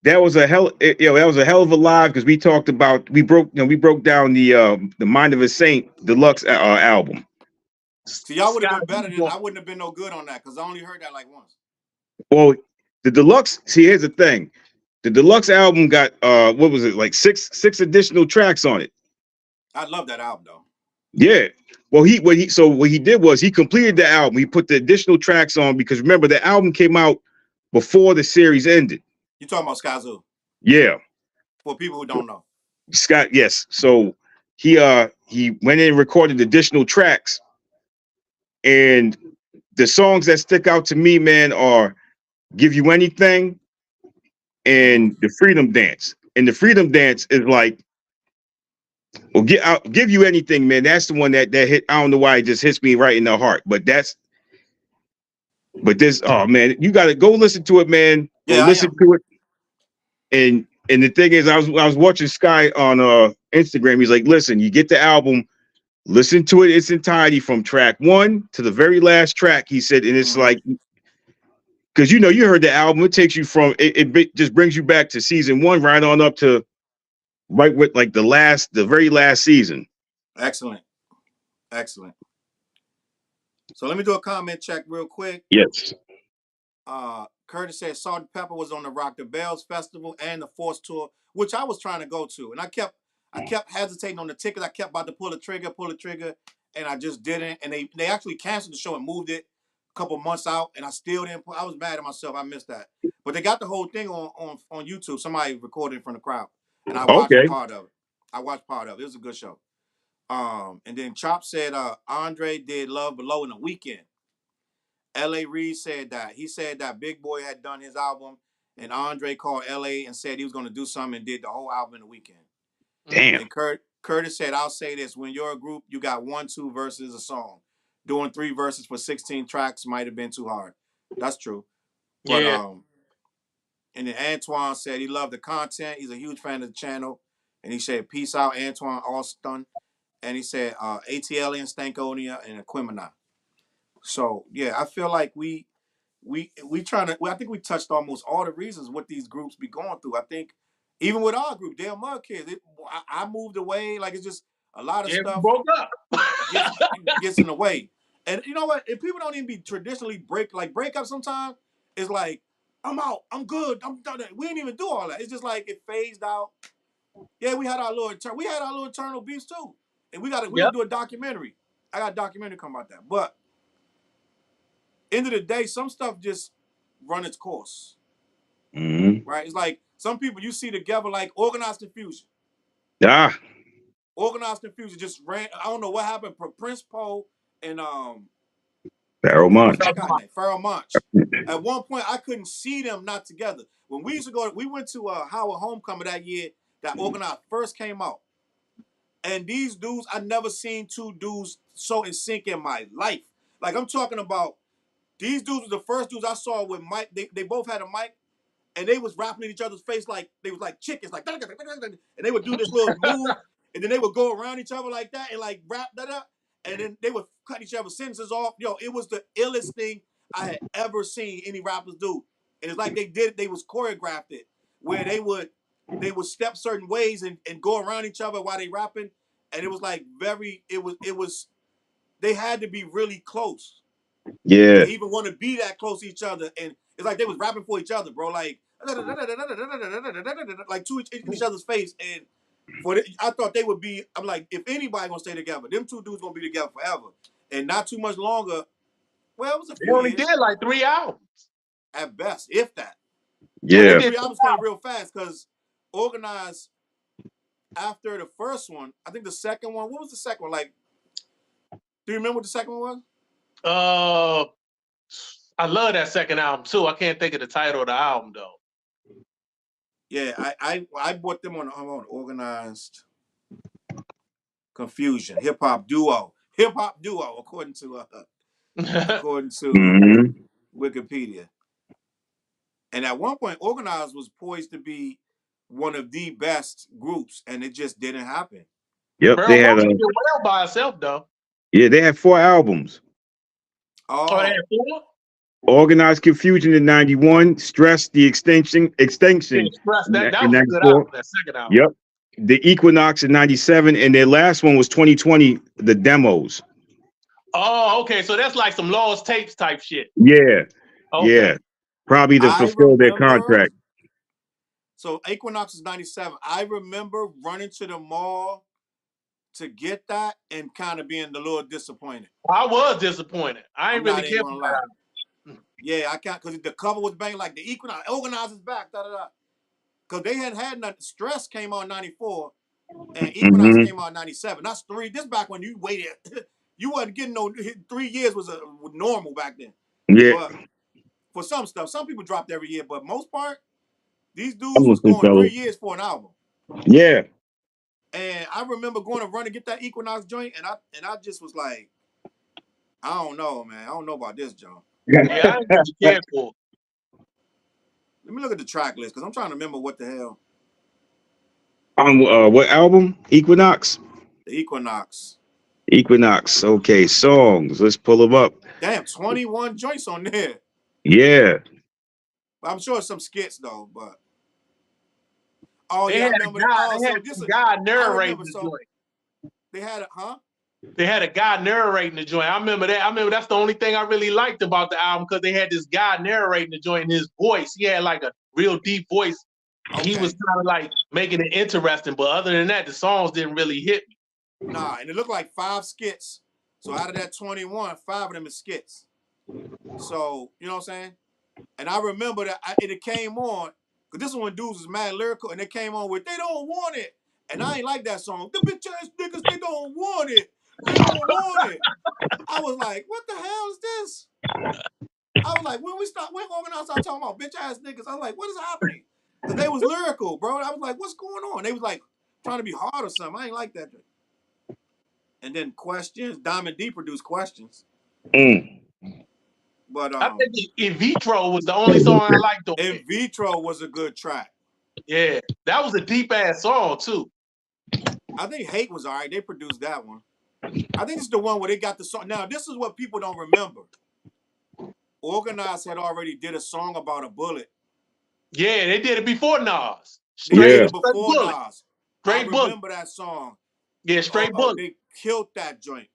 that was a that was a hell of a live because we talked about we broke down the Mind of a Saint deluxe album. See, y'all would have Scott, been better than I wouldn't have been no good on that because I only heard that like once. Well, the deluxe. See, here's the thing: the deluxe album got what was it, like six additional tracks on it. I love that album though. Yeah. Well, what he did was he completed the album. He put the additional tracks on because remember the album came out before the series ended. You talking about Skyzoo? Yeah. For people who don't know. Scott, yes. So he went in and recorded additional tracks, and the songs that stick out to me, man, are "Give You Anything" Mm-hmm. and "The Freedom Dance." And the Freedom Dance is like, well, I'll give you anything, man. That's the one that hit. I don't know why it just hits me right in the heart, but this, oh man, you got to go listen to it, man. Go Yeah, I listen am. to it. And the thing is, I was watching Sky on Instagram. He's like, listen, you get the album. Listen to it its entirety from track one to the very last track. He said, and it's Mm-hmm. like, because you heard the album, it takes you from it just brings you back to season one, right on up to right with like the very last season. Excellent. Excellent. So let me do a comment check real quick. Yes. Curtis said Salt and Pepper was on the Rock the Bells Festival and the Force Tour, which I was trying to go to. And I kept hesitating on the ticket. I kept about to pull the trigger, and I just didn't. And they actually canceled the show and moved it a couple months out, and I still didn't. I was mad at myself. I missed that. But they got the whole thing on YouTube. Somebody recorded it from the crowd, and I watched Okay. part of it. It was a good show. And then Chop said Andre did Love Below in a weekend. L.A. Reid said that. He said that Big Boy had done his album, and Andre called L.A. and said he was going to do something and did the whole album in a weekend. Damn. And Curtis said, I'll say this. When you're a group, you got 1-2 verses a song. Doing 3 verses for 16 tracks might have been too hard. That's true. But Yeah. And then Antoine said he loved the content. He's a huge fan of the channel. And he said, peace out, Antoine Alston. And he said, ATL and Stankonia and Equimina. So yeah, I feel like we trying to. I think we touched almost all the reasons what these groups be going through. I think even with our group, Dale Mud Kids, I moved away. Like it's just a lot of Yeah, we stuff broke up. gets in the way. And you know what? If people don't even be traditionally break up sometimes, it's like I'm out, I'm good, I'm done. We didn't even do all that. It's just like it phased out. Yeah, we had our little internal beefs too, and we're Yep. gonna do a documentary. I got a documentary come about that, but end of the day, some stuff just run its course, Mm-hmm. right? It's like some people you see together, like Organized Confusion. Ah, Organized Confusion just ran. I don't know what happened. Prince Poe and Barrel what was Munch. that guy name? Pharoah Monch. At one point, I couldn't see them not together. When we used to go, we went to Howard Homecoming that year that Organized first came out, and these dudes, I never seen two dudes so in sync in my life. Like I'm talking about, these dudes were the first dudes I saw with Mike. They both had a mic, and they was rapping in each other's face like they was like chickens, like and they would do this little move, and then they would go around each other like that and like rap that, and then they would cut each other's sentences off. Yo, it was the illest thing I had ever seen any rappers do. And it's like they was choreographed it, where they would step certain ways and go around each other while they rapping, and it was like it was they had to be really close Yeah. to even want to be that close to each other. And it's like they was rapping for each other, bro. Like to each other's face. And I thought they would be. I'm like, if anybody gonna stay together, them two dudes gonna be together forever. And not too much longer. Well, it was a They few only years did like 3 albums. at best, if that. But Yeah, they Yeah. them did 3 3 albums came albums. real fast because Organized after the first one, I think the second one. What was the second one like? Do you remember what the second one was? I love that second album too. I can't think of the title of the album though. Yeah, I bought them on Organized Confusion, hip hop duo, according to Mhm. Wikipedia. And at one point, Organized was poised to be one of the best groups, and it just didn't happen. Yep, they Pearl had One did well by herself though. they had 4 albums. Oh, they had Oh, 4? Organized Confusion in 91, Stress the Extinction Yeah, in Express. That in was a good album. 94. That second album. Yep. The Equinox in 97, and their last one was 2020, the demos. Oh, okay. So that's like some lost tapes type shit. Yeah. Okay. Yeah. Probably to I fulfill their remember. contract. So Equinox is 97. I remember running to the mall to get that and kind of being a little disappointed. I was disappointed. I ain't I'm really not even care gonna for lie. that. Yeah, I can't because the cover was banging like the Equinox, Organized is back, da da da. Because they hadn't had nothing. Stress came out in 94 and Equinox Hmm. came out in 97. That's 3. This back when you waited. You wasn't getting no 3 years was normal back then. Yeah. But for some stuff, some people dropped every year, but most part, these I'm dudes was listening, going 3 fellas. years for an album. Yeah. And I remember going to run to get that Equinox joint, and I just was like, I don't know, man. I don't know about this joint. Yeah, I ain't really care for it. Let me look at the track list because I'm trying to remember what the hell. On what album? Equinox? The Equinox. Equinox. Okay, songs. Let's pull them up. Damn, 21 joints on there. Yeah. I'm sure some skits though, but oh They yeah, I had a remember. guy. Oh, They so had this some is guy I narrating remember. the So joint. they had a They had a guy narrating the joint. I remember that. I remember that's the only thing I really liked about the album because they had this guy narrating the joint in his voice. He had like a real deep voice. And Okay. he was kind of like making it interesting. But other than that, the songs didn't really hit me. Nah, and it looked like 5 skits. So out of that 21, 5 of them is skits. So you know what I'm saying? And I remember that it came on because this is when dudes was mad lyrical, and they came on with "They Don't Want It," and I ain't like that song. The bitch ass niggas, they don't want it. They don't want it. I was like, what the hell is this? I was like, when Organized start talking about bitch ass niggas, I was like, what is happening? Because they was lyrical, bro. I was like, what's going on? They was like trying to be hard or something. I ain't like that. And then Questions, Diamond D produced Questions. Mm. But I think In Vitro was the only song I liked on In it. Vitro was a good track. Yeah, that was a deep ass song too. I think Hate was all right. They produced that one. I think it's the one where they got the song. Now, this is what people don't remember. Organized had already did a song about a bullet. Yeah, they did it before Nas. They Straight, did Yeah. it straight before bullet. Nas. I Straight bullet. remember that song. Yeah, straight bullet. They killed that joint.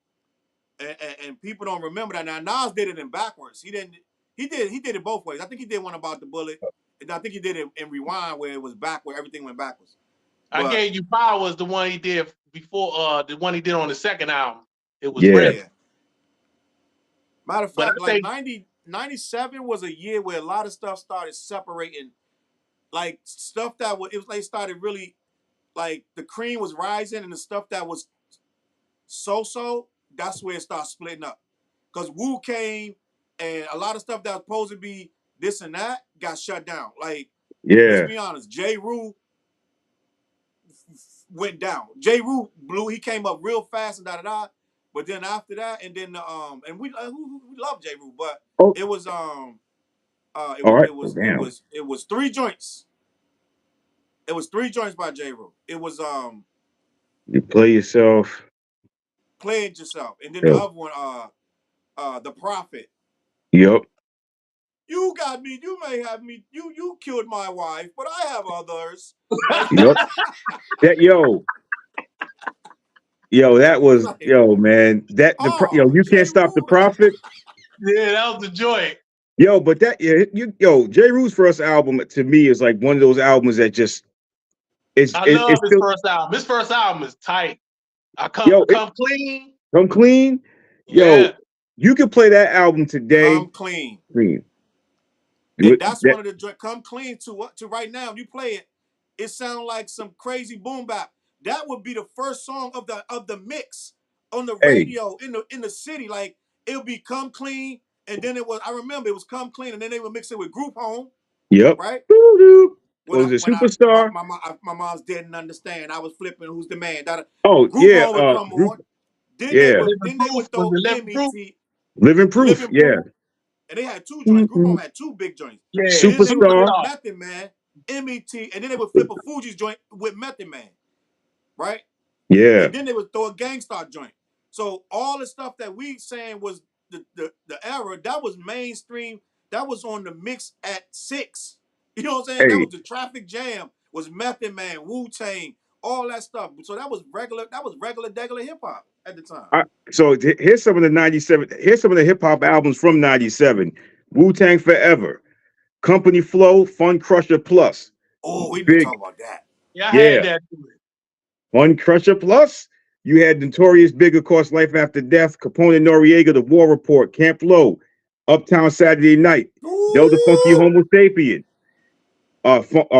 And people don't remember that. Now, Nas did it in backwards. He did it both ways. I think he did one about the bullet. And I think he did it in Rewind where it was back, where everything went backwards. I Gave You Power was the one he did before the one he did on the second album. It was Red. Yeah. Matter of fact, like 97 was a year where a lot of stuff started separating. Like stuff that was, it was like started really, like the cream was rising and the stuff that was so, that's where it started splitting up. Because Wu came and a lot of stuff that was supposed to be this and that got shut down. Like, let's Yeah. be honest, J. Rue went down. J. Rue blew, he came up real fast and da-da-da. But then after that, and then and we love J. Rue, but it was All right. Damn. it was 3 joints. It was 3 joints by J. Rue. It was You play yourself. Play It Yourself, and then Yeah. the other one The Prophet. Yep. You got me. You may have me. You killed my wife, but I have others. Yep. That was Like, man. You J. can't stop the Rue. prophet. Yeah, that was the joint. But J. Rue's first album to me is like one of those albums that just I love it's his still, first album. His first album is tight. I come clean. Come Clean. Yeah. You can play that album today. Come Clean. Clean. And that's one of the Come Clean to right now. If you play it, it sounds like some crazy boom bap. that would be the first song of the mix on the Hey, radio in the city. Like it would be Come Clean, and then I remember it was Come Clean, and then they would mix it with Group Home, yep. right? Doo-doo. When Was I it when I Superstar? my mom's didn't understand. I was flipping Who's the Man. That Oh Group yeah, Home would come group. on. Then they Yeah, would Living then they proof would was throw the living proof. MET, Living Proof. Living Yeah. Proof, and they had two joints. Group Mhm. Home had two big joints. Yeah, Then they would flip Superstar. superstar. Method Man, MET, and then they would flip a Fuji's joint with Method Man, right? Yeah. And then they would throw a Gangstar joint. So all the stuff that we saying was the era, that was mainstream. That was on the mix at 6. You know what I'm saying? That Hey, was the Traffic Jam, was Method Man, Wu-Tang, all that stuff. So that was regular degular hip hop at the time. so here's some of the '97. Here's some of the hip hop albums from '97. Wu Tang Forever, Company Flow, Fun Crusher Plus, Oh, we need to Big. talk about that. Yeah, I Yeah, had that. Fun Crusher Plus. You had Notorious Big, of course, Life After Death, Capone and Noriega, The War Report, Camp Low, Uptown Saturday Night, Del the Funky Ooh, Homo Sapien,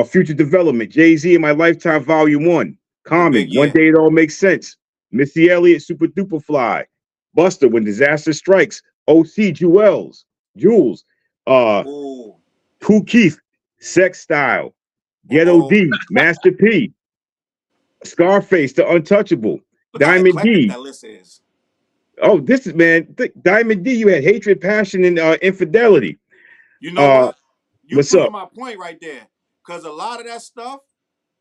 Future Development, Jay-Z in My Lifetime Volume 1, the Common, big One year. Day It All Makes Sense, Missy Elliott, Super Duper Fly, Buster, When Disaster Strikes, OC, Jules, uh, Ooh, Kool Keith, Sex Style, Ghetto uh-oh. D, Master P, Scarface, The Untouchable, Look how Diamond eclectic D. that list is. Oh, this is, man, Diamond D. You had Hatred, Passion, and Infidelity. You know Uh, what? You what's proving up? my point right there. Because a lot of that stuff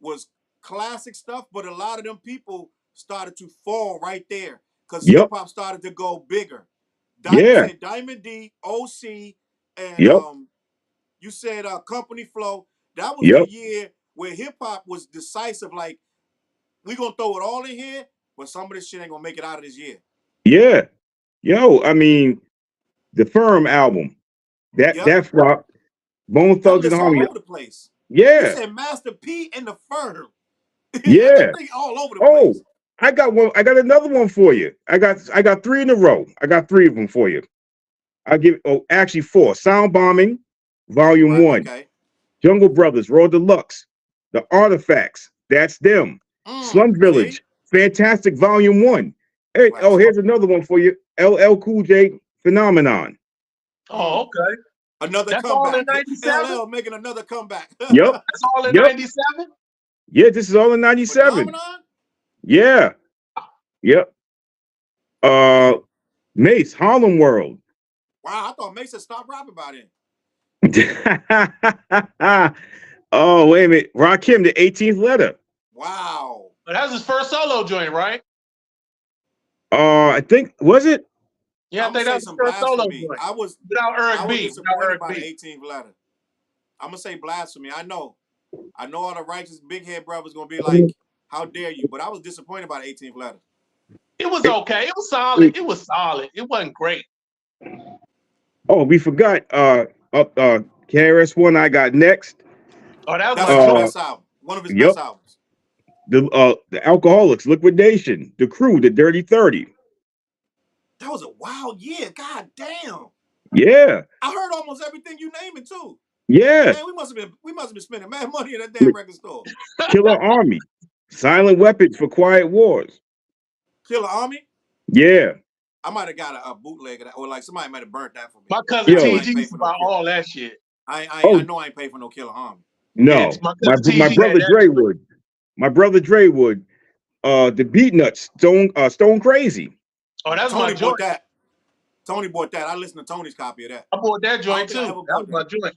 was classic stuff, but a lot of them people started to fall right there. Because hip Yep, hop started to go bigger. You yeah, said Diamond D, OC, and yep, you said Company Flow. That was the yep, year where hip hop was decisive. Like, we gonna throw it all in here, but some of this shit ain't gonna make it out of this year. yeah. Yo, I mean, the Firm album, Yep. that flopped. Bone That Thugs and list all Harmony. over the place. You Yeah, said Master P and the Firm. That yeah. thing all over the Oh, place. I got one. I got another one for you. I got three in a row. I got three of them for you. I give actually four. Sound Bombing, Volume Right? One. Okay. Jungle Brothers, Raw Deluxe. The Artifacts, That's Them. Slum See? Village, Fantastic Volume One. Hey, oh, Classic. here's another one for you. LL Cool J, Phenomenon. Oh, okay. Another That's all in comeback. '97. LL making another comeback. Yep, That's all in yep. '97. Yeah, this is all in '97. Phenomenon? Yeah, yep. Uh, Damn. Mace, Harlem World. Wow, I thought Mason stopped rapping by then. Oh, wait a minute. Rakim, the 18th letter. Wow. But that was his first solo joint, right? I think, was it? Yeah, I I'm gonna think that say was his some first solo blasphemy. joint. I was Without Eric B. Without disappointed Eric by the B. 18th letter. I'm gonna say blasphemy. I know all the righteous big head brothers gonna be like, how dare you? But I was disappointed by the 18th letter. It was okay. It was solid. It was solid. It wasn't great. Oh, we forgot. KRS-One, I Got Next. Oh, that was That's my his joint. best album. One of his best Yep. albums. The Alcoholics, Liquidation, The Crew, The Dirty 30. That was a wild year. God damn. Yeah, I heard almost everything you naming too. yeah. Man, we must have been spending mad money in that damn record store. Killer Army, Silent Weapons for Quiet Wars. Killer Army. Yeah, I might have got a bootleg of that, or like somebody might have burnt that for me. My cousin I know yo, I ain't TG pay used for to no buy killer. all that shit. oh I know I ain't pay for no Killer Army. Yeah, no, my my cousin TG had brother that Dre joint. would. My brother Dre would. The Beat Nuts, Stone Crazy. Oh, that's my Tony bought joint. that. Tony bought that. I listened to Tony's copy of that. I bought that I joint don't think I too. ever That was bought my that. joint.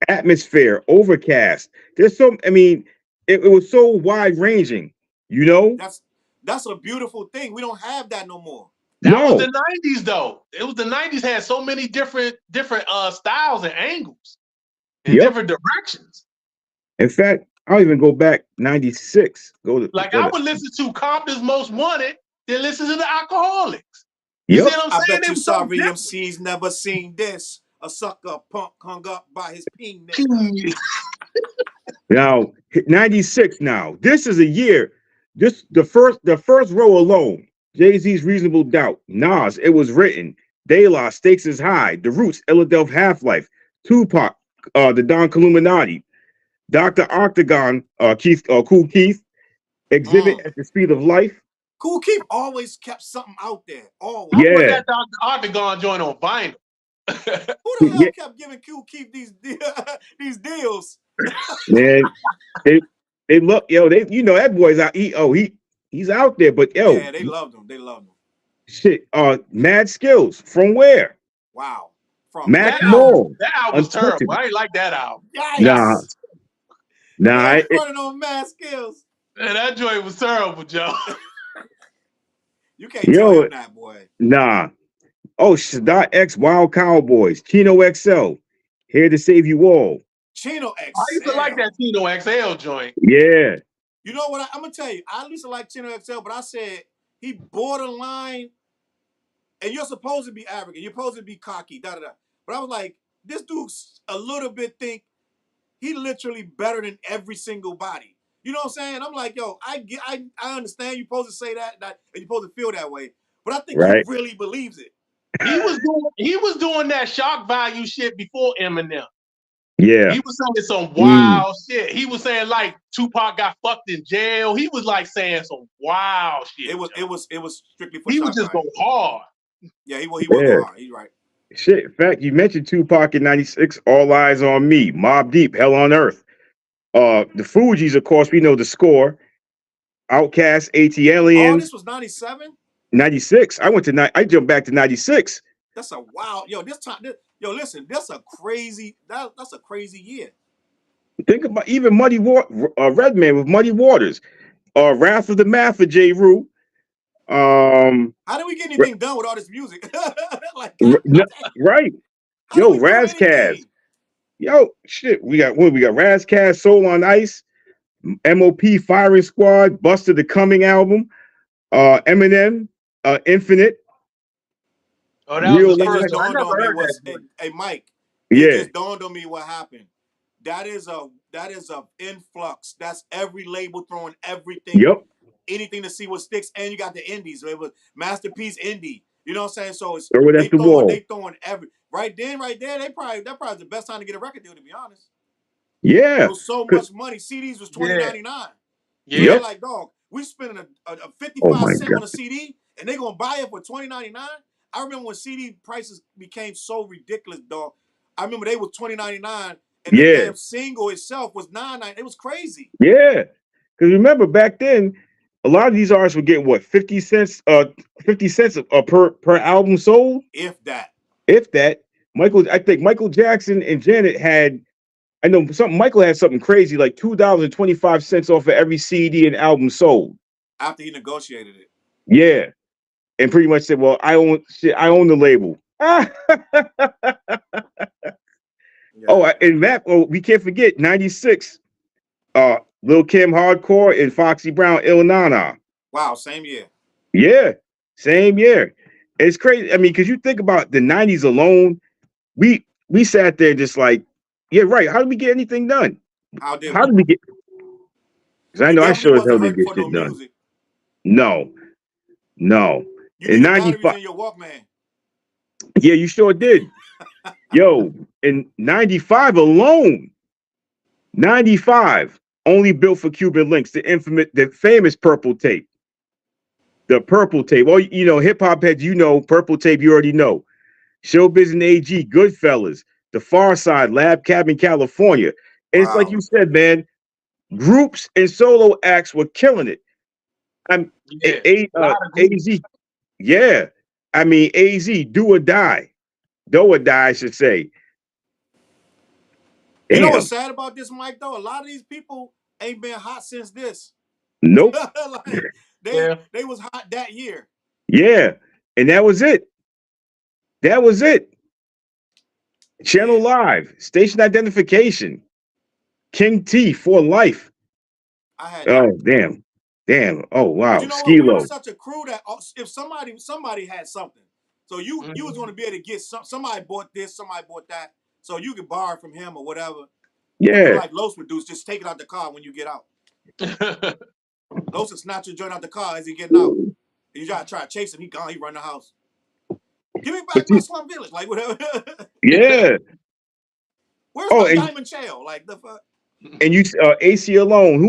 Atmosphere, Overcast. There's so, I mean, it was so wide ranging, you know? That's a beautiful thing. We don't have that no more. That was No, the '90s though. It was the '90s had so many different styles and angles and yep. different directions. In fact, I'll even go back 96. Like I would listen to Compton's Most Wanted, then listen to the Alcoholics. You see Yep. what I'm I saying? bet They you were so sorry different. MC's never seen this. A sucker punk hung up by his penis. Now, 96 now. This is a year. The first row alone. Jay-Z's Reasonable Doubt. Nas, It Was Written. De La, Stakes is High. The Roots, Philadelphia Half-Life. Tupac, The Don Illuminati. Dr. Octagon, Kool Keith. Exhibit at the Speed of Life. Cool Keith always kept something out there. Always. I put Yeah. that Dr. Octagon joint on vinyl. Who the hell Yeah, kept giving Cool Keith these deals? man. They look, yo, they that boy's out. He's out there, but yo, Yeah, they loved him. They loved him. shit, Mad Skills from where? Wow. From Mac That where? album, Mall. that album was terrible. Untouchable. I ain't like that album. Nah, Yikes. nah. Yeah, running on mad skills. Man, that joint was terrible, Joe. You can't tell Yo, him that, boy. nah. Oh, Shaddai X Wild Cowboys. Chino XL. Here to save you all. Chino I used to like XL. that Tino XL joint. Yeah. You know what? I'm gonna tell you. I used to like Chino XL, but I said he borderline. And you're supposed to be arrogant. You're supposed to be cocky. Da da da. But I was like, this dude's a little bit think he literally better than every single body. You know what I'm saying? I'm like, yo, I understand you're supposed to say that and you're supposed to feel that way, but I think he Right. really believes it. He was doing that shock value shit before Eminem. Yeah. He was saying some wild shit. He was saying like Tupac got fucked in jail. He was like saying some wild shit. It was strictly for he shock was just value. going hard. Yeah, he was going hard. He's right. Shit. In fact, you mentioned Tupac in '96. All Eyes on Me. Mobb Deep. Hell on Earth. The Fugees, of course, we know the score. Outkast, AT Oh, Aliens. this was 97? 96. I jumped back to 96. That's a wild, listen, that's a crazy year. Think about even Redman with Muddy Waters. Wrath of the Math of J. Rue. How do we get anything done with all this music? Like, Right. how Yo, do we do Razkaz. anything? Yo, shit. We got Razkaz, Soul on Ice, MOP, Firing Squad, Buster the Coming album, Eminem, Infinite. Oh, that was Real the It Life. just first one. I dawned never on me heard that joint. hey Mike, it Yeah. just dawned on me what happened. That is a influx. That's every label throwing everything, Yep. anything to see what sticks, and you got the indies. So it was Masterpiece Indie. You know what I'm saying? So it's Throw it at the wall. they throwing every right there. That probably is the best time to get a record deal, to be honest. Yeah. It was so much money. CDs was $20.99. Yeah. So they're like, dog, we spending a 55 cent God. on a CD, and they gonna buy it for $20.99. I remember when CD prices became so ridiculous, dog. I remember they was $20.99, and the damn single itself was $9.99. It was crazy. Yeah. Because remember back then, a lot of these artists were getting what 50 cents, 50 cents per album sold. If that. If that. I think Michael Jackson and Janet had. I know something. Michael had something crazy like $2.25 off of every CD and album sold. After he negotiated it. Yeah, and pretty much said, "Well, I own the label." Yeah. Oh, and that. Oh, we can't forget '96. Lil Kim Hardcore and Foxy Brown Il Nana. Wow, same year. Yeah, same year. It's crazy. I mean, because you think about the '90s alone, we sat there just like, yeah, right. How did we get anything done? How did we get? Because I know I sure as hell didn't get for shit no done. music. No. You In needed batteries '95, in your Walkman. yeah, you sure did. Yo, in '95 alone, '95 only built for Cuban Links, the famous purple tape. The purple tape. Oh, hip hop heads, purple tape, you already know. Showbiz and AG, Goodfellas, The Far Side, Lab Cabin, California. And it's like you said, man, groups and solo acts were killing it. AZ, yeah. I mean, AZ, Do or Die, I should say. You know Damn. what's sad about this, Mike, though? A lot of these people ain't been hot since this. Nope. Like, they was hot that year. Yeah. And that was it. Channel Live, Station Identification, King T for Life. Damn. Oh wow. But you know what? We Skilo. were such a crew that if somebody had something, so you was going to be able to get somebody bought this, somebody bought that, so you could borrow from him or whatever. Yeah. Like Los would do, is just take it out the car when you get out. Los will snatch your joint out the car as he getting out. And you try to chase him, he gone, he run the house. Give me back my slum village, like whatever. Yeah. Where's my diamond chail? Like the fuck? And you AC alone,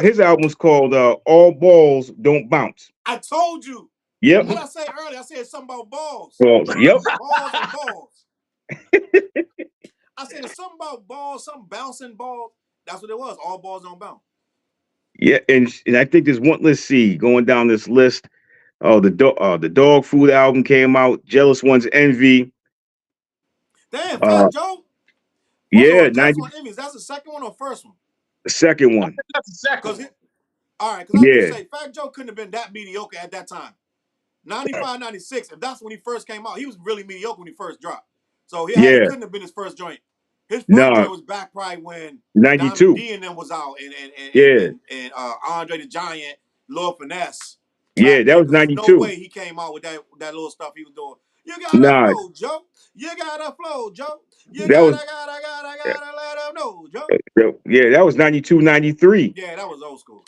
his album's called All Balls Don't Bounce. I told you. Yep. What I say earlier, I said something about balls. Balls. Yep. Balls and balls. I said it's something about balls, something bouncing balls. That's what it was. All balls don't bounce. Yeah, and I think there's one. Let's see, going down this list. Oh, the dog food album came out. Jealous One's Envy. Damn, Uh, Fat Joe. Wait, yeah, on Jealous One Enemies. That's the second one or first one? the second one. That's the second Cause one. all right, because I was Yeah, gonna say Fat Joe couldn't have been that mediocre at that time. 95, 96, if that's when he first came out, he was really mediocre when he first dropped. So he yeah. couldn't have been his first joint. His first Nah, joint was back probably when Diamond 92. D and them was out and Yeah, Andre the Giant, Lord Finesse, yeah, Trap that was Niggas. There's no 92. way he came out with that little stuff he was doing. You gotta Nah, flow, Joe. You gotta flow, Joe. You that was gotta let him know, Joe. yeah, that was 92, 93. Yeah, that was old school.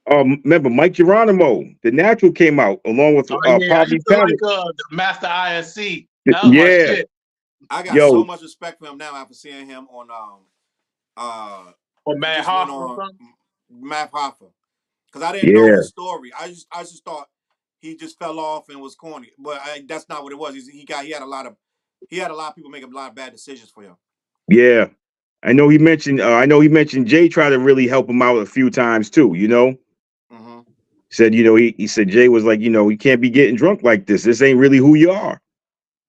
Remember Mike Geronimo, The Natural came out along with Oh yeah, I Poverty used to like Palace. the Master INC. That was my Yeah, shit. I got so yo, much respect for him now after seeing him on Or he Mad just went Hoffa or on something. Matt Hoffa because I didn't know yeah, his story. I just thought he just fell off and was corny, but that's not what it was. He had a lot of people make a lot of bad decisions for him. yeah. I know he mentioned Jay tried to really help him out a few times too, you know. Mm-hmm. Said, he said Jay was like, you can't be getting drunk like this. This ain't really who you are.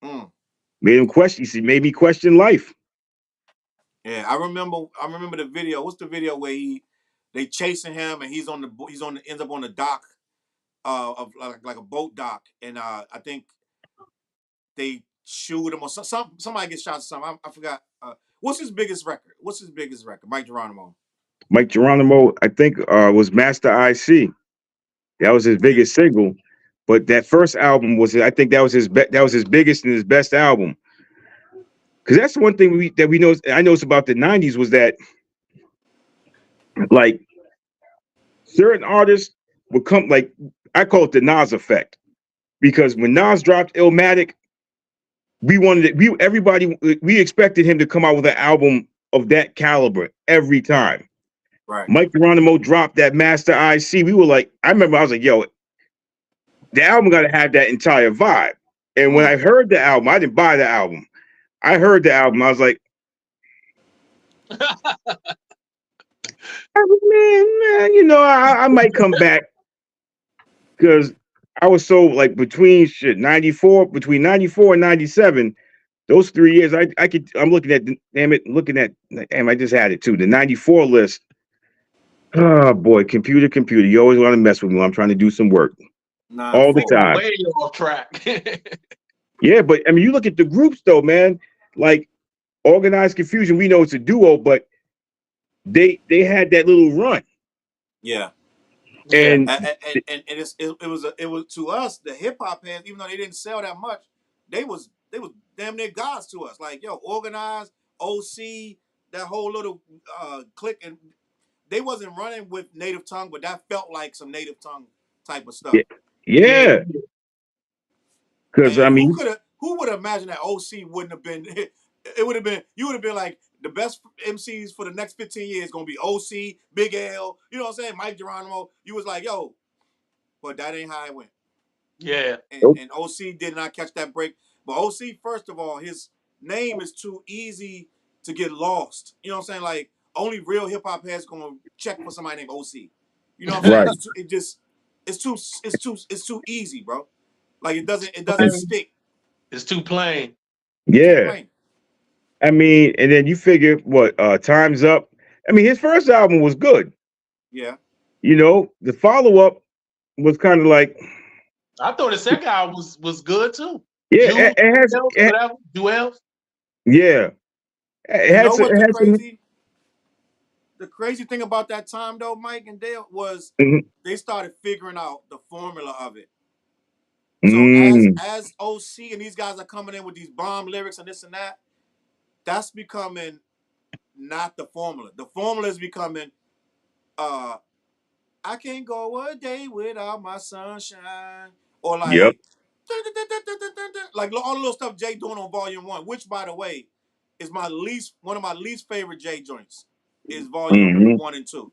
Mm. Made him question. He said, made me question life. Yeah, I remember the video. What's the video where they chasing him and ends up on the dock of like a boat dock and I think they shoot him or somebody gets shot or something. I forgot. What's his biggest record? Mike Geronimo. Mike Geronimo, I think, was Master IC. That was his Yeah. biggest single. But that first album I think that was that was his biggest and his best album. Because that's the one thing we know. I noticed about the '90s was that like certain artists would come like I call it the Nas effect. Because when Nas dropped Illmatic, we expected him to come out with an album of that caliber every time. Right. Mike Geronimo dropped that Master IC. We were like, I remember I was like, yo, the album got to have that entire vibe. And when I heard the album, I didn't buy the album. I heard the album. I was like, man, I might come back because I was so like between 94 and 97. Those 3 years, I'm looking at, damn, I just had it too. The 94 list. Oh boy, computer. You always want to mess with me when I'm trying to do some work Nine all the four. time. Way off track. Yeah, but I mean, you look at the groups though, man. Like Organized Confusion, we know it's a duo, but they had that little run, Yeah. Yeah. and It was to us the hip hop heads, even though they didn't sell that much, they was damn near gods to us. Like Organized, OC, that whole little clique, and they wasn't running with native tongue, but that felt like some native tongue type of stuff. Yeah. yeah, because I And mean, who would have imagined that OC wouldn't have been? It would have been you would have been like the best MCs for the next 15 years gonna be OC, Big L, you know what I'm saying, Mike Geronimo. You was like, yo, but that ain't how it went. Yeah. And OC did not catch that break. But OC, first of all, his name is too easy to get lost. You know what I'm saying? Like only real hip hop heads gonna check for somebody named OC. You know what I'm saying? right? It's too easy, bro. Like it doesn't stick. It's too plain. Too Yeah, plain. I mean, and then you figure what? Time's Up. I mean, his first album was good. Yeah. The follow up was kind of like, I thought the second album was good too. yeah, Jules, it has, whatever, Duels. yeah, You know what's it the had some. crazy? The crazy thing about that time though, Mike and Dale, was Mhm. they started figuring out the formula of it. So Mm, as OC and these guys are coming in with these bomb lyrics and this and that, that's becoming not the formula. The formula is becoming uh I can't go a day without my sunshine. Or yep. like all the little stuff Jay doing on volume one, which by the way is one of my least favorite Jay joints. is volume 1 and 2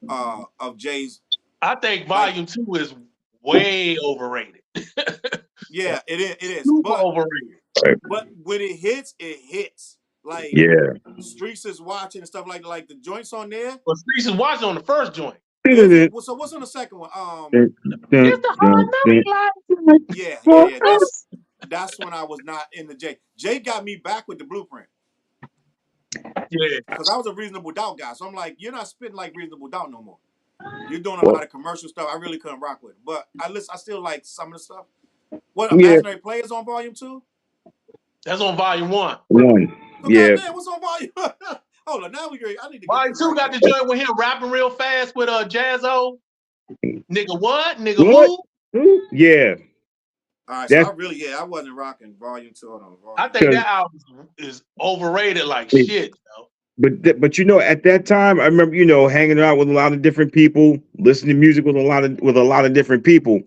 of Jay's. I think Like, volume 2 is way overrated. yeah, it is. It is. Super overrated. But when it hits, it hits. Like Yeah. Streets is watching and stuff like the joints on there. But Streets is watching on the first joint. Is it? So what's on the second one? It's the hard knock life. Yeah. That's when I was not in the Jay. Jay got me back with the Blueprint. Yeah. Because I was a Reasonable Doubt guy. So I'm like, you're not spitting like Reasonable Doubt no more. You're doing a lot of commercial stuff I really couldn't rock with. But I still like some of the stuff. What, Imaginary Players on volume 2? That's on volume 1. So goddamn, what's on volume? Hold on, now I need to get volume 2 got the joint with him rapping real fast with Jazzo. Nigga what? Nigga who? Yeah. All right, so I wasn't rocking volume 2. Hold on. I think that album is overrated like shit, though. But you know, at that time, I remember, you know, hanging out with a lot of different people, listening to music with a lot of different people.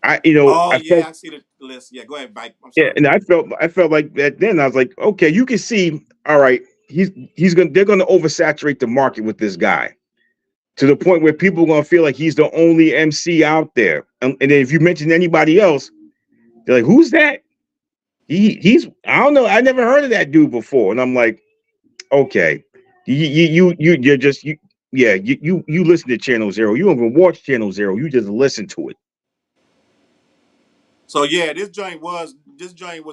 I see the list. Yeah, go ahead, Mike. I'm sorry. Yeah, and I felt like that then. I was like, okay, you can see, all right, they're gonna oversaturate the market with this guy to the point where people are gonna feel like he's the only MC out there. And then if you mention anybody else, they're like, who's that? He's I don't know, I never heard of that dude before. And I'm like, okay, you listen to Channel Zero. You don't even watch Channel Zero. You just listen to it. So yeah, this joint was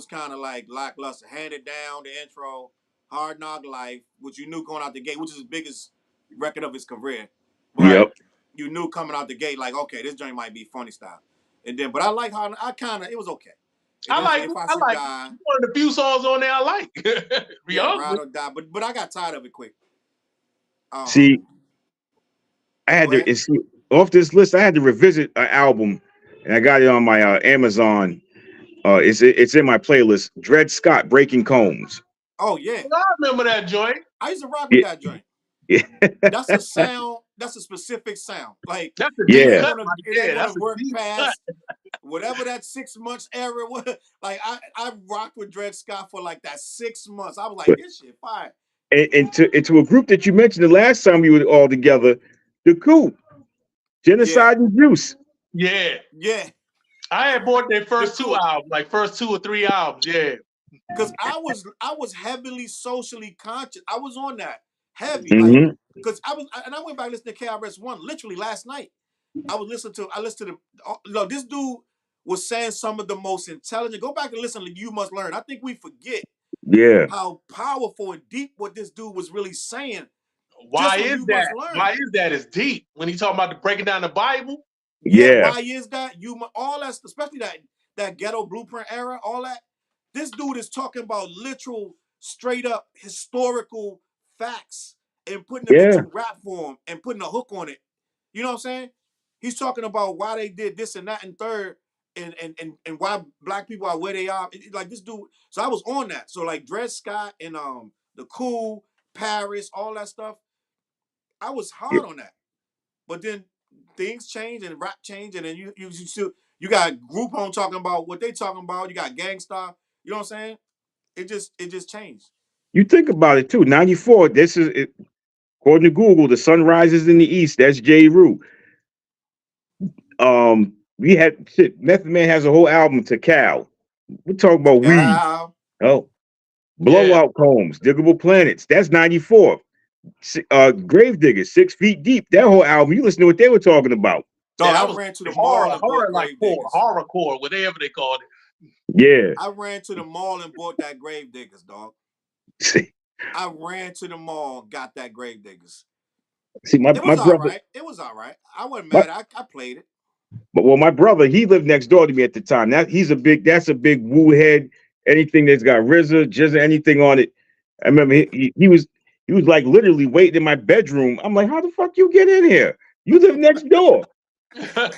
kind of like lackluster. Handed Down, the intro, Hard Knock Life, which you knew going out the gate, which is his biggest record of his career. But you knew coming out the gate, like, okay, this joint might be funny style. And then, but I like how it was okay. I like one of the few songs on there I like. Ride or Die, but I got tired of it quick. See, I had to off this list. I had to revisit an album, and I got it on my Amazon. It's in my playlist. Dred Scott, Breaking Combs. Oh yeah, I remember that joint. I used to rock with that joint. Yeah, that's a sound. That's a specific sound. Like that's a deep cut. That's a work past whatever that 6 months era was. Like I rocked with Dred Scott for like that 6 months. I was like, this shit fire. And to a group that you mentioned the last time we were all together, the Coup, Genocide and Juice. Yeah. I had bought their first 2 albums, like first 2 or 3 albums. Yeah. Because I was heavily socially conscious. I was on that heavy, because I went back listening to KRS-One literally last night. I listened to this dude was saying some of the most intelligent. Go back and listen to You Must Learn. I think we forget how powerful and deep what this dude was really saying. Why is that? Why is that? It's deep when he talking about the breaking down the Bible. Yeah. Why is that? All that, especially that ghetto blueprint era, all that. This dude is talking about literal, straight up historical facts and putting them into rap form and putting a hook on it. You know what I'm saying? He's talking about why they did this and that and third, and why black people are where they are. Like this dude. So I was on that. So like Dred Scott and the Cool, Paris, all that stuff. I was hard on that. But then things change and rap change, and then you got Group Home talking about what they talking about. You got Gangstar. You know what I'm saying? It just changed. You think about it too. 94. This is it, according to Google. The sun rises in the east. That's J. Rue. We had Method Man has a whole album to Cal. We're talking about weed. Oh, Blowout Combs, Diggable Planets. That's 94. Gravedigger, 6 Feet Deep. That whole album. You listen to what they were talking about. So I ran to the mall and bought horrorcore, whatever they called it. Yeah. I ran to the mall and bought that Gravediggers, dog. See, I ran to the mall, got that Gravediggers. See, my brother. All right. It was all right. I wasn't mad. I played it. But my brother, he lived next door to me at the time. That's a big woo head. Anything that's got RZA, Jizza, anything on it. I remember he was like literally waiting in my bedroom. I'm like, how the fuck you get in here? You live next door. I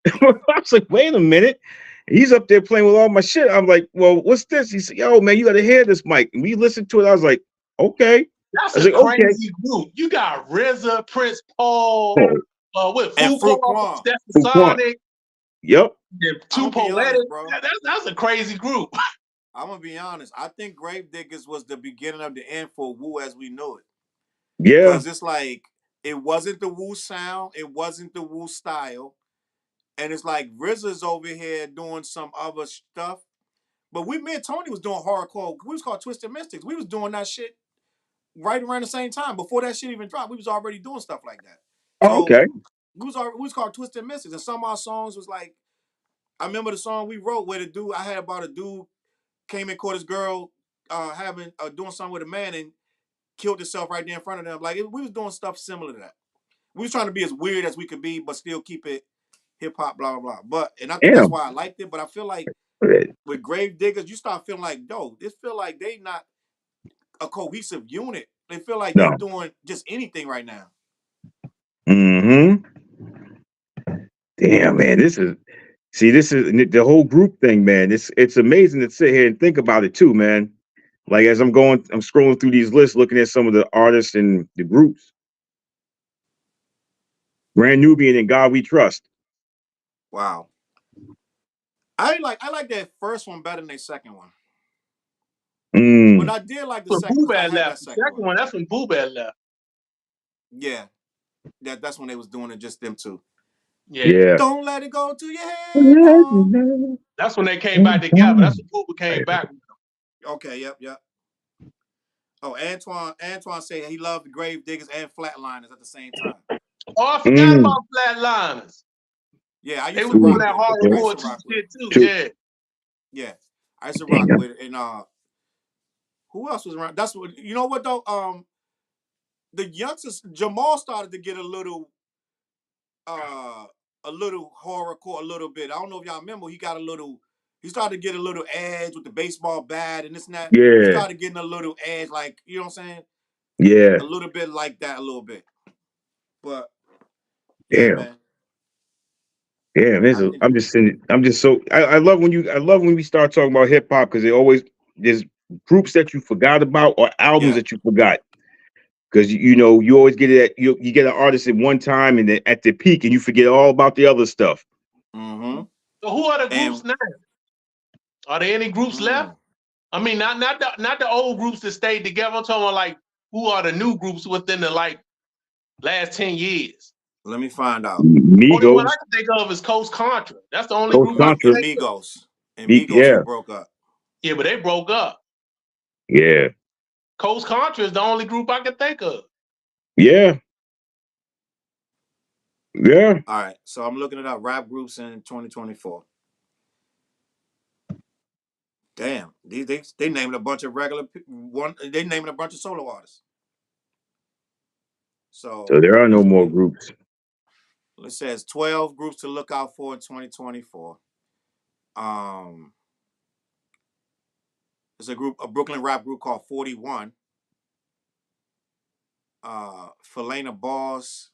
was like, wait a minute. He's up there playing with all my shit. I'm like, well, what's this? He said, yo, man, you got to hear this, Mike. And we listened to it. I was like, okay. That's a crazy group. You got RZA, Prince Paul, with Fuqua, Sonic. Yep. Too Poetic. That's a crazy group. I'm gonna be honest. I think Gravediggers was the beginning of the end for Wu as we know it. Yeah. Because it's like it wasn't the Wu sound, it wasn't the Wu style, and it's like RZA's over here doing some other stuff. But me and Tony was doing hardcore. We was called Twisted Mystics. We was doing that shit right around the same time before that shit even dropped. We was already doing stuff like that. Oh, So okay. we was called Twisted Mystics, and some of our songs was like, I remember the song we wrote where the dude I had about a dude came and caught his girl having doing something with a man and killed himself right there in front of them. Like we was doing stuff similar to that. We was trying to be as weird as we could be, but still keep it hip hop, blah blah blah. But and I think that's Damn. why I liked it. But I feel like with Grave Diggers, you start feeling like, no, this feel like they not a cohesive unit. They feel like they No. doing just anything right now. Mm-hmm. Damn, man. This is the whole group thing, man. It's amazing to sit here and think about it too, man. Like as I'm scrolling through these lists, looking at some of the artists and the groups. Brand Nubian and God We Trust. Wow. I like that first one better than the second one. But I did like the When second Boo because I Bad had left. that The second second one. one, that's when Boo Bad left. Yeah. That's when they was doing it just them two. Yeah. Don't let it go to your head. No. That's when they came back together. That's when Boo came back. Okay, yep. Oh, Antoine said he loved the Grave Diggers and Flatliners at the same time. Oh, I forgot about Flatliners. Yeah, I They used was to doing rock that with it. I used horrorcore to rock with it. shit too. Yeah. Yeah. I used to rock with it. And who else was around? That's what you know what though? The youngsters Jamal started to get a little horrorcore a little bit. I don't know if y'all remember, he started to get a little edge with the baseball bat and this and that. He Yeah. started getting a little edge, like, you know what I'm saying? Yeah. A little bit like that, a little bit. But yeah, Damn. man. Damn. I love when we start talking about hip hop because there's groups that you forgot about or albums Yeah. that you forgot. Because you always get it you get an artist at one time and then at the peak and you forget all about the other stuff. Mm-hmm. So who are the groups now? Are there any groups left? I mean, not the old groups that stayed together. I'm talking about like who are the new groups within the like last 10 years? Let me find out. Only one I Migos. can think of is Coast Contra. That's the only Coast group I can Contra. think of. And Migos Yeah. who broke up. Yeah, but they broke up. Yeah. Coast Contra is the only group I can think of. Yeah. Yeah. All right, so I'm looking it up. Rap groups in 2024. Damn, they named a bunch of regular one. They named a bunch of solo artists. So So there are no let's more see. groups. It says 12 groups to look out for in 2024. There's a Brooklyn rap group called 41. Felina Boss,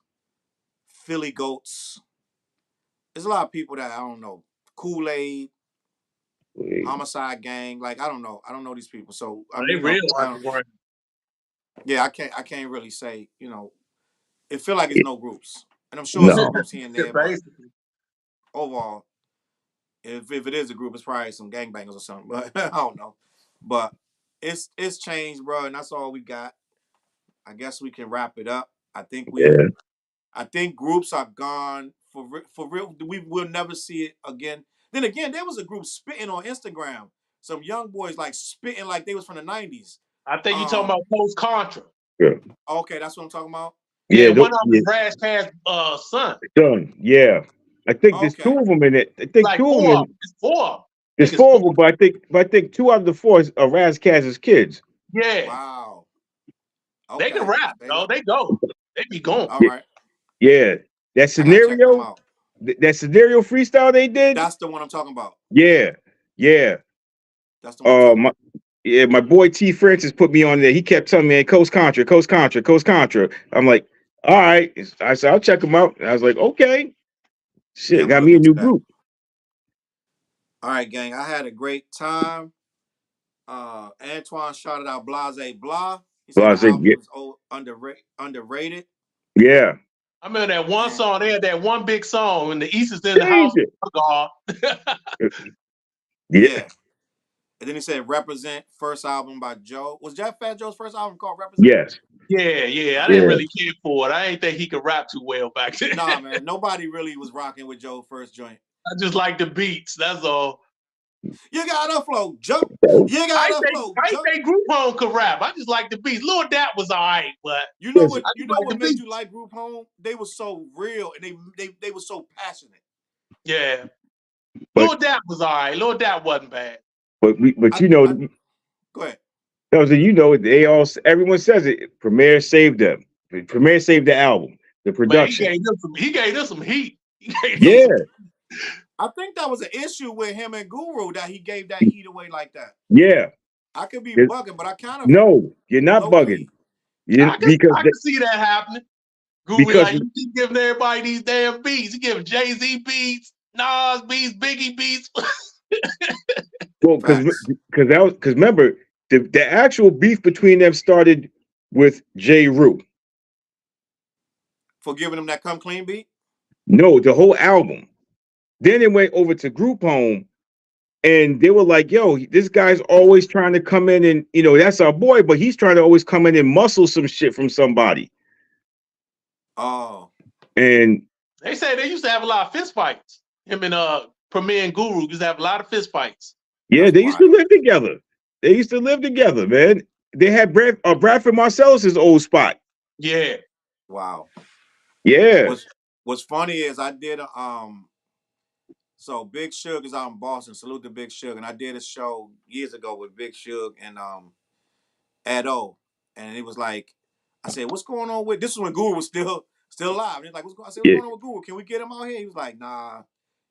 Philly Goats. There's a lot of people that I don't know. Kool-Aid, Homicide Gang. Like I don't know. I don't know these people. So I They mean, real underground. yeah, I can't really say. It feel like it's no groups, and I'm sure some No. groups here and there, but Basically. overall, if it is a group, it's probably some gangbangers or something. But I don't know. But it's changed, bro, and that's all we got. I guess we can wrap it up. Yeah. I think groups are gone for real. We will never see it again. Then again, there was a group spitting on Instagram. Some young boys like spitting like they was from the '90s. I think you're talking about Coast Contra. Yeah. Okay, that's what I'm talking about. Yeah, one of them is Rash Cash son. Done. Yeah. I think there's two Okay. of them in it. I think Like two of four. them. It's four. There's four of them, but I think two out of the four are Razkaz's kids. Yeah. Wow. Okay. They can rap, though. They go. They be going. All right. Yeah. That I gotta check them scenario, out. that scenario freestyle they did. That's the one I'm talking about. Yeah. Yeah. That's the one I'm talking about. My boy T Francis put me on there. He kept telling me, hey, Coast Contra, Coast Contra, Coast Contra. I'm like, all right. I said, I'll check them out. And I was like, okay. Shit, Yeah, I'm got gonna me look a new into that. group. All right, gang. I had a great time. Antoine shouted out Blase Blah. He So said I the said, album was underrated. yeah. I remember that one song. They had that one big song when the East is in the Change house. Yeah. And then he said Represent, first album by Joe. Was that Fat Joe's first album called Represent? Yes. Yeah. I didn't really care for it. I ain't think he could rap too well back then. Nah, man, nobody really was rocking with Joe's first joint. I just like the beats. That's all. You gotta flow, jump. You I gotta ain't flow, think, jump. Group Home could rap. I just like the beats. Lil Dat was all right, but You know what? I You just know like what the made beats. you like Group Home? They were so real and they were so passionate. Yeah. But- Lil Dat was all right. Lil Dat wasn't bad. But you know, Go ahead. you know, everyone says it. Premier saved them. Premier saved the album, the production. Man, he gave them some heat. Yeah. I think that was an issue with him and Guru that he gave that heat away like that. Yeah. I could be It- bugging, but I kind of No, you're not low bugging. key. I can see that happening. Guru Because- like, you keep giving everybody these damn beats. You give Jay-Z beats, Nas beats, Biggie beats. Well, because remember the actual beef between them started with J. Rue. For giving him that Come Clean beat. No, the whole album. Then it went over to Group Home, and they were like, "Yo, this guy's always trying to come in and that's our boy, but he's trying to always come in and muscle some shit from somebody." Oh. And They say they used to have a lot of fist fights. Him and Premier and Guru used to have a lot of fist fights. yeah, That's they used to live together. They used to live together, man. They had Bradford Marcellus' old spot. Yeah. Wow. Yeah. What's funny is I did so Big Suge is out in Boston. Salute to Big Suge. And I did a show years ago with Big Suge and Ado. And it was like, I said, what's going on with this? Was when Guru was still alive. And he's like, what's going on with Guru? Can we get him out here? He was like, nah. I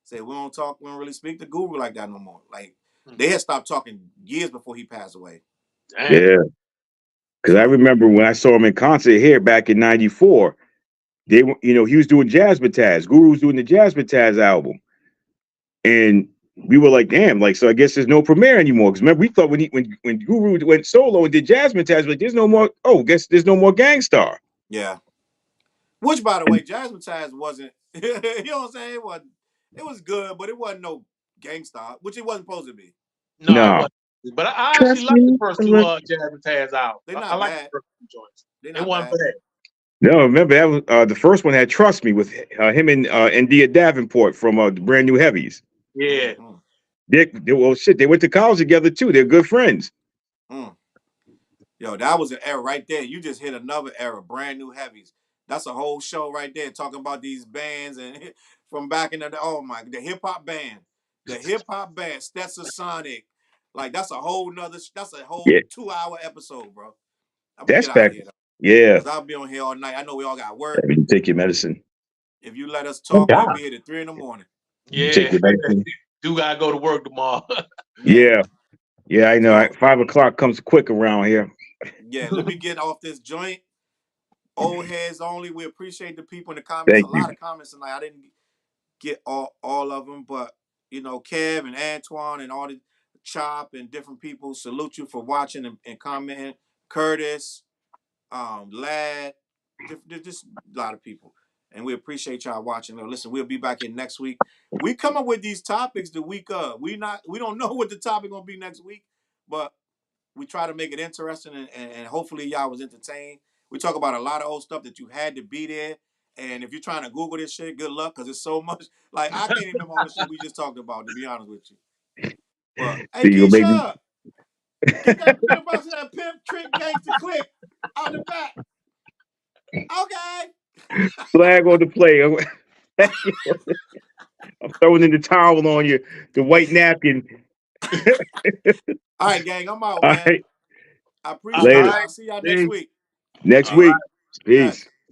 said, we don't really speak to Guru like that no more. Like they had stopped talking years before he passed away. Damn. Yeah. Because I remember when I saw him in concert here back in '94, he was doing Jazzmatazz. Guru was doing the Jazzmatazz album. And we were like, damn, like, so I guess there's no Premier anymore. Because remember, we thought when Guru went solo and did Jazzmatazz, like, there's no more, guess there's no more Gangstar. Yeah. Which, by the way, Jazzmatazz wasn't, you know what I'm saying? It was good, but it wasn't no Gangstar, which it wasn't supposed to be. No. It wasn't. But I actually like the first two Jazzmatazz out. They're not I like bad. the first two joints. They're It not wasn't bad. bad. No, remember that was the first one had Trust Me with him and India Davenport from the Brand New Heavies. Yeah. Mm-hmm. They went to college together too. They're good friends. Mm. Yo, that was an era right there. You just hit another era, Brand New Heavies. That's a whole show right there talking about these bands and from back in the hip hop band. The hip hop band, Stetson Sonic. Like that's a whole 2-hour episode, bro. I'm gonna That's get out back. of here though. Yeah. Because I'll be on here all night. I know we all got work. You take your medicine. If you let us talk, we'll be here at 3 a.m. Yeah. Take your medicine. Do gotta go to work tomorrow. Yeah. Yeah, I know. 5 o'clock comes quick around here. Yeah, let me get off this joint. Old heads only. We appreciate the people in the comments. Thank a lot you. of comments tonight. I didn't get all of them, but Kev and Antoine and all the Chop and different people salute you for watching and commenting. Curtis, Lad, just a lot of people. And we appreciate y'all watching. Listen, we'll be back in next week. We come up with these topics the week of. We don't know what the topic gonna be next week, but we try to make it interesting and hopefully y'all was entertained. We talk about a lot of old stuff that you had to be there. And if you're trying to Google this shit, good luck, because it's so much. Like, I can't even remember all the shit we just talked about, to be honest with you. But, hey, Keisha, get that pimp box of that pimp trick gangster click out the back. Okay. Flag on the play. I'm throwing in the towel on you, the white napkin. All right, gang, I'm out, All man. right. I appreciate y'all. I'll see y'all next week. Next All week. right. Peace. Yes.